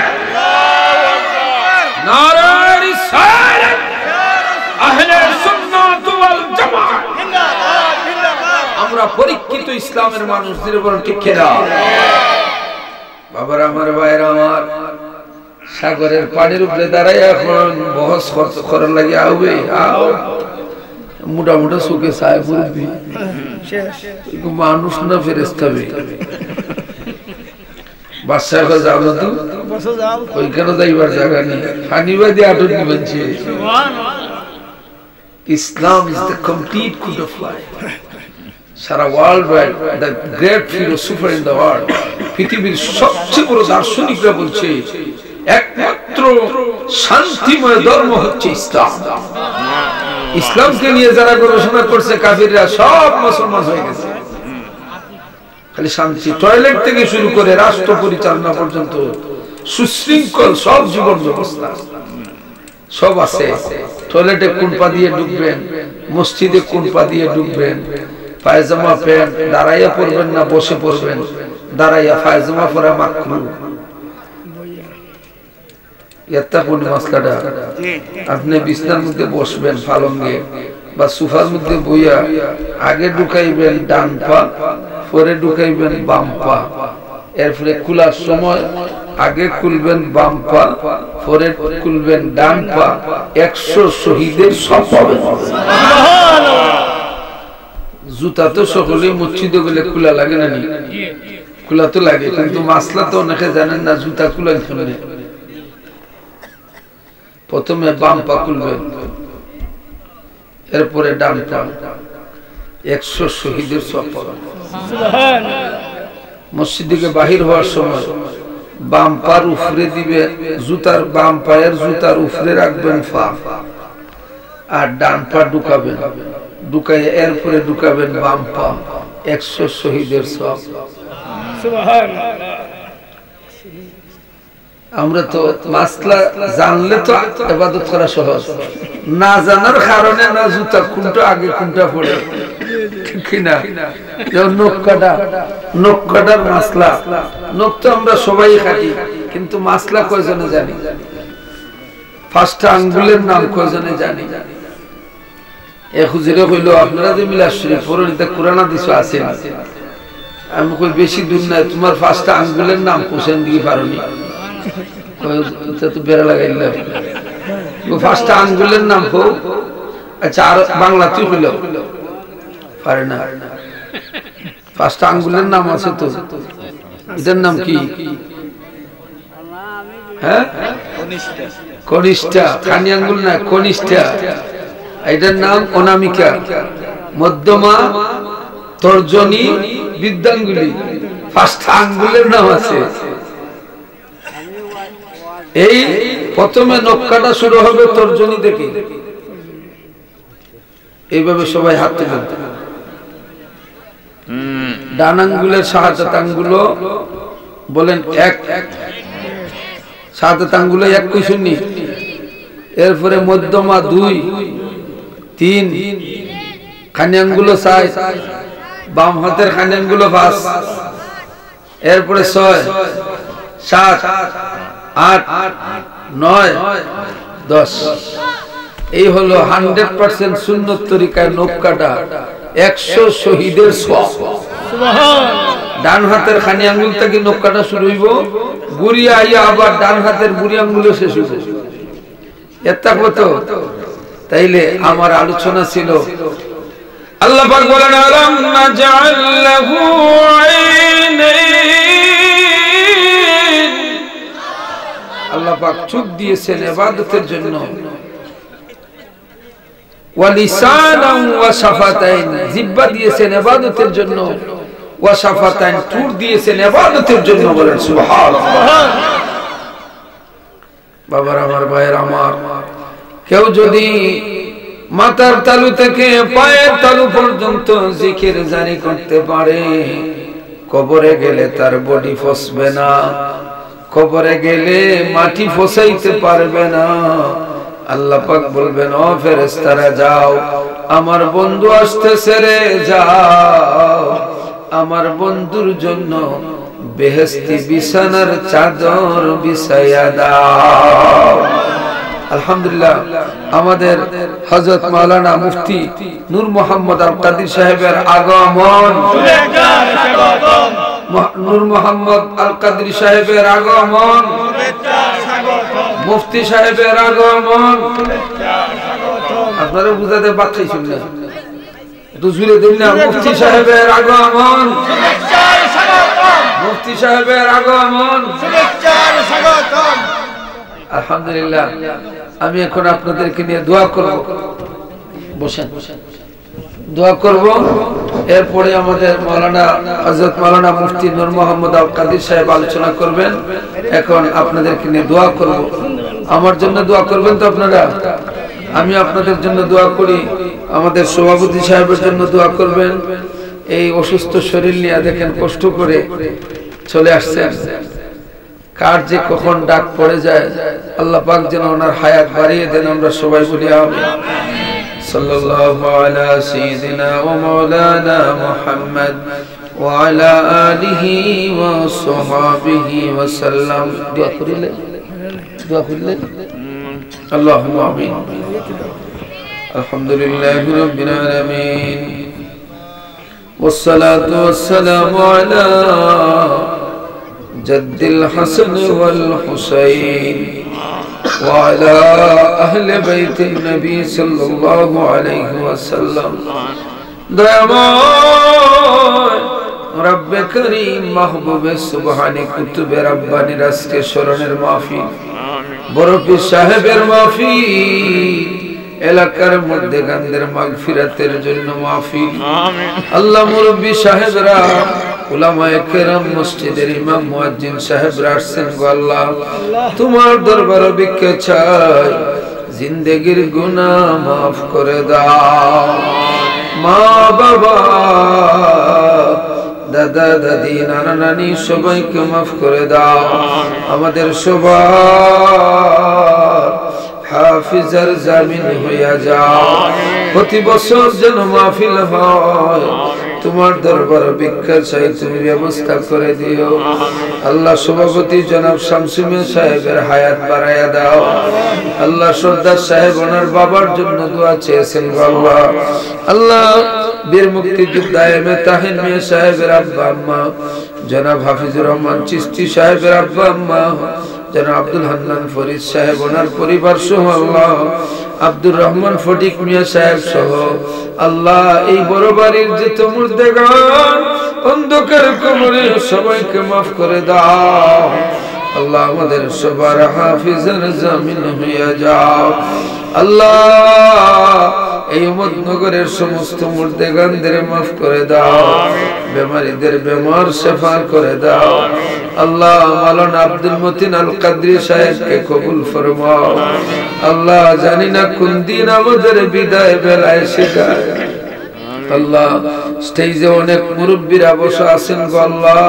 নারায়ে রিসালাত, আহলে সুন্নাত ওয়াল জামাত। আমরা পরীক্ষিত ইসলামের মানুষদের উপর ঠিক খেলা। বাবার আমার ভাইয়ের আমার, সাগরের পানির উপরে দাঁড়াই এখন বহস করার লাগে আউবে মোটা মোটা চোখে চায় মুরব্বী মানুষ না ফেরেশতা বাচ্চা যাও না তো ওইখানে যাইবার জায়গা নেই হানিবাদী আটক নিবেছে Islam is the complete code of life সারা world wide the great philosopher in the world পৃথিবীর সবচেয়ে বড় দার্শনিকরা বলছে একমাত্র শান্তিময় ধর্ম হচ্ছে ইসলাম ইসলামকে নিয়ে যারা গবেষণা করছে কাফিররা সব মুসলমান হয়ে গেছে খালি শান্তি টয়লেট থেকে শুরু করে রাষ্ট্র পরিচালনা পর্যন্ত সুশৃঙ্খল সব জীবন ব্যবস্থা সব আছে টয়লেটে কোন পা দিয়ে ঢুকবেন মসজিদে কোন পা দিয়ে ঢুকবেন পায়জামা প্যান্ট দাঁড়াইয়া পরবেন না বসে পরবেন দাঁড়াইয়া পায়জামা পরা মাকরুহ এটা কোন মাসলাটা আপনি বিছানার মধ্যে বসবেন পালঙ্গে বা সোফার মধ্যে বইয়া আগে ঢুকাইবেন ডান পা পরে ঢুকাইবেন বাম পা এরপরে খোলার সময় আগে খুলবেন বাম পা পরে খুলবেন ডান পা 100 শহীদের সব পাবেন জুতা তো সকলেই মসজিদে গেলে খোলা লাগে না খোলা তো লাগে কিন্তু মাসলা তো অনেকে জানেন না জুতা খোলা কেমনে প্রথমে বাম পা খুলবেন এরপরে ডান পা 100 শহীদের সব পাবেন মসজিদ থেকে বাহির হওয়ার সময় বাম পার উপরে দিবে জুতার বাম পায়ের জুতার উপরে রাখবেন পা আর ডান পা ঢুকাবেন ঢুকাই এরপরে ঢুকাবেন বাম পা 100 শহীদের সব আমরা তো মাসলা জানলে তো ইবাদত করা সহজ না জানার কারণে না জুতা কোনটা আগে কোনটা পড়ে ঠিক না যেমন নখ কাটার মাসলা নখ তো আমরা সবাই কাটি কিন্তু মাসলা কয়জনে জানি পাঁচটা আঙ্গুলের নাম কয়জনে জানি এক হুজুরে কইলো আপনারা যে মিলাদ শরীফ পড়েন এটা কোরআন হাদিস আছে আমি কই বেশি দূর নাই তোমার পাঁচটা আঙ্গুলের নাম কোশ্চেন দিয়ে পারোনি তো বেড়া লাগাইলাম পাঁচটা আঙ্গুলের নাম হোক আচ্ছা আর বাংলাতে হইল পারে না পাঁচটা আঙ্গুলের নাম আছে তো এটার নাম কি হ্যাঁ কনিষ্ঠা খানি আঙ্গুল না কনিষ্ঠা এটার নাম অনামিকা মধ্যমা তর্জনী বৃদ্ধাঙ্গুলি পাঁচটা আঙ্গুলের নাম আছে এই প্রথমে নখ কাটা শুরু হবে তর্জনী থেকে এইভাবে সবাই হাত তুলবেন ডান আঙ্গুলের শাহাদাত আঙ্গুলো বলেন এক শাহাদাত আঙ্গুলে এক কইছুনি এরপরে মধ্যমা 2 3 খানি আঙ্গুলো 4 বাম হাতের খানি আঙ্গুলো 5 এরপরে 6 7 8 9 10 এই হলো 100% সুন্নত তরিকায় নখ কাটা 100 শহীদের সওয়াব সুবহানাল্লাহ ডান হাতের খানি আঙ্গুল থেকে নখ কাটা শুরু হইব গুড়িয়া আইয়া আবার ডান হাতের বুড়ি আঙ্গুলে শেষ হইব এটা কত তাইলে আমার আলোচনা ছিল আল্লাহ পাক বলেন আলাম নাজআল লাহু আইনাইন আল্লাহ পাক চোখ দিয়েছেন ইবাদতের জন্য ওয়া লিসানান ওয়া শাফাতাইন জিহ্বা দিয়েছেন ইবাদতের জন্য ওয়া শাফাতাইন ঠোঁট দিয়েছেন ইবাদতের জন্য বলেন সুবহানাল্লাহ বাবার আমার ভাইয়ের আমার কেউ যদি মাথার তালু থেকে পায়ের তালু পর্যন্ত জিকির জারি করতে পারে কবরে গেলে তার বডি ফসবে না কবরে গেলে মাটি ফসাইতে পারবে না আল্লাহ পাক বলবেন ও ফেরেশতারা যাও আমার বন্ধু আসতেছে রে যাও আমার বন্ধুর জন্য বেহেশতি বিছানার চাদর বিছায়া দাও আলহামদুলিল্লাহ আমাদের হযরত মাওলানা মুফতি নূর মোহাম্মদ আল কাদির সাহেবের আগমন নূর মোহাম্মদ আল কাদির সাহেবের আগমন মুফতি সাহেবের আগমন আপনারা বুঝাতে পারছেন না, একটু জুড়ে দিন না। মুফতি সাহেবের আগমন, মুফতি সাহেবের আগমন, আলহামদুলিল্লাহ। আমি এখন আপনাদেরকে নিয়ে দোয়া করব, বসেন দোয়া করব। এরপরে আমাদের মাওলানা হযরত মাওলানা মুফতি নূর মোহাম্মদ আল কাদির সাহেব আলোচনা করবেন। এখন আপনাদেরকে নিয়ে দোয়া করব। আমার জন্য দোয়া করবেন তো আপনারা? আমি আপনাদের জন্য দোয়া করি, আমাদের সভাপতি সাহেবের জন্য দোয়া করবেন। এই অসুস্থ শরীর নিয়ে দেখেন কষ্ট করে চলে আসছেন, কার যে কখন ডাক পড়ে যায়, আল্লাহ পাক যেন ওনার হায়াত বাড়িয়ে দেন। আমরা সবাই বলি আমিন। সাল্লাল্লাহু আলা সাইয়্যিদিনা ওয়া মাওলানা মুহাম্মদ ওয়া আলা আলিহি ওয়া সাহবিহি ওয়া সাল্লাম। দোয়া করিলে আল্লাহুম্মা আমিন। আলহামদুলিল্লাহি রাব্বিল আলামিন ওয়াস সালাতু ওয়াস সালামু আলা জাদ্দিল হাসান ওয়াল হুসাইন ওয়া আলা আহলি বাইতিন নবী সাল্লাল্লাহু আলাইহি ওয়াসাল্লাম। দয়াময় রব্বে করিম মাহবুবে সুবহানি কুতুবে রব্বানি আজকে স্মরণের মাহফিল, বড় পীর সাহেবের মাহফিল, এলাকার মধ্যে গান্ধের মাগফিরাতের জন্য মাহফিল। আল্লাহ মুরব্বী সাহেবরা, উলামায়ে কেরাম, মসজিদের ইমাম মুয়াজ্জিন সাহেবরা আসছেন গো আল্লাহ, তোমার দরবারে ভিক্ষা চাই, জিন্দেগির গুনাহ মাফ করে দাও। মা বাবা, দাদা দাদি, নানা নানি সবাইকে মাফ করে দাও। আমাদের সবার হাফিজার জামিন হইয়া যাও। প্রতি বছর যেন মাহফিল হয়, তোমার দরবারে ভিক্ষা চাই, তুমি ব্যবস্থা করে দিও আল্লাহ। সভাপতি জনাব শামসু মিয়া সাহেবের হায়াত বাড়াইয়া দাও আল্লাহ। সর্দার সাহেব ওনার বাবার জন্য দোয়া চেয়েছেন বাবা আল্লাহ। বীর মুক্তিযোদ্ধা এম এ তাহির মিয়া সাহেবের আব্বা আম্মা, জনাব হাফিজুর রহমান চিশতি সাহেবের আব্বা আম্মা, জনাব আব্দুল হান্নান ফরিদ সাহেব ওনার পরিবার সহ আল্লাহ, আব্দুর রহমান ফটিক মিয়া সাহেব সহ আল্লাহ, এই বড় বাড়ির যত মুর্দেগান অন্ধকার কবরে সবাইকে মাফ করে দাও আল্লাহ। আমাদের সবার হাফিজার জামিন হইয়া যাও আল্লাহ। এই উম্মতনগরের সমস্ত মুর্দেগানদের মাফ করে দাও, বেমারীদের বেমার শেফা করে দাও আল্লাহ। মাওলানা আব্দুল মতিন আল কাদরি সাহেবকে কবুল ফরমাও আল্লাহ। জানি না কোন দিন আমাদের বিদায় বেলা এসে যায় আল্লাহ। স্টেজে অনেক মুরব্বীরা বসে আছেন গো আল্লাহ,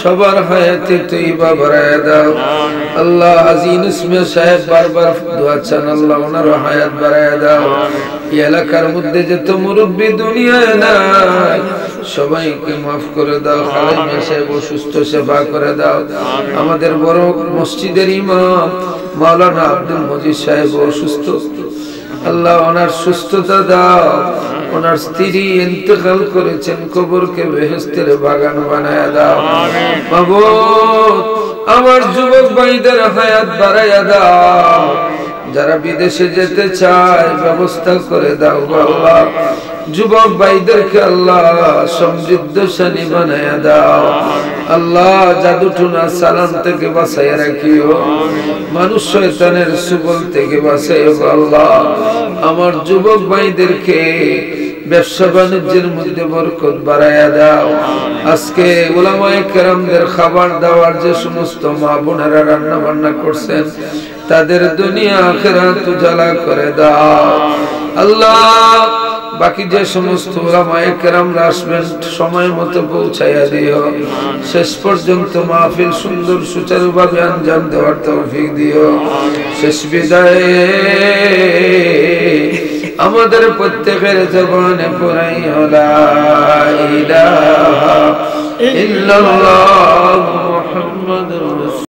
সবার হায়াতে তৈবা বাড়ায়া দাও আল্লাহ। আজিন ইসমিয়া সাহেব বারবার দোয়া চান আল্লাহ, ওনার হায়াত বাড়ায়া দাও। এই এলাকার মধ্যে যত মুরব্বী দুনিয়ায় নাই সবাইকে মাফ করে দাও। খালেদ মিয়া সাহেব অসুস্থ, সেবা করে দাও। আমাদের বড় মসজিদের ইমাম মাওলানা আব্দুল মজিদ সাহেব অসুস্থ আল্লাহ, ওনার সুস্থতা দাও। ওনার স্ত্রী ইন্তেকাল করেছেন, কবরকে বেহেশতের বাগান বানায়া দাও মাবুদ। আমার যুবক ভাইদের হায়াত বাড়ায়া দাও, যারা বিদেশে যেতে চায় ব্যবস্থা করে দাও আল্লাহ। যুবক ভাইদেরকে আল্লাহ সমৃদ্ধশালী বানায়া দাও আল্লাহ। জাদুটুনা সালাম থেকে বাঁচাইয়া রাখিও, মানুষ শয়তানের সুবল থেকে বাঁচাইও আল্লাহ। আমার যুবক ভাইদেরকে ব্যবসা বাণিজ্যের মধ্যে বরকত বাড়াইয়া দাও। আজকে উলামায়ে কেরামদের খাবার দাওয়ার যে সমস্ত মা বোনেরা রান্না বান্না করছেন, তাদের দুনিয়া আখিরাত উজালা করে দাও আল্লাহ। বাকি যে সমস্ত উলামায়ে কেরামরা আসবেন সময় মতো পৌঁছাইয়া দিও। শেষ পর্যন্ত মাহফিল সুন্দর সুচারুভাবে আঞ্জাম দেওয়ার তৌফিক দিও। শেষ বিদায়ে আমাদের প্রত্যেকের জবানে পড়াইও লা ইলাহা ইল্লাল্লাহ মুহাম্মাদুর রাসূলুল্লাহ।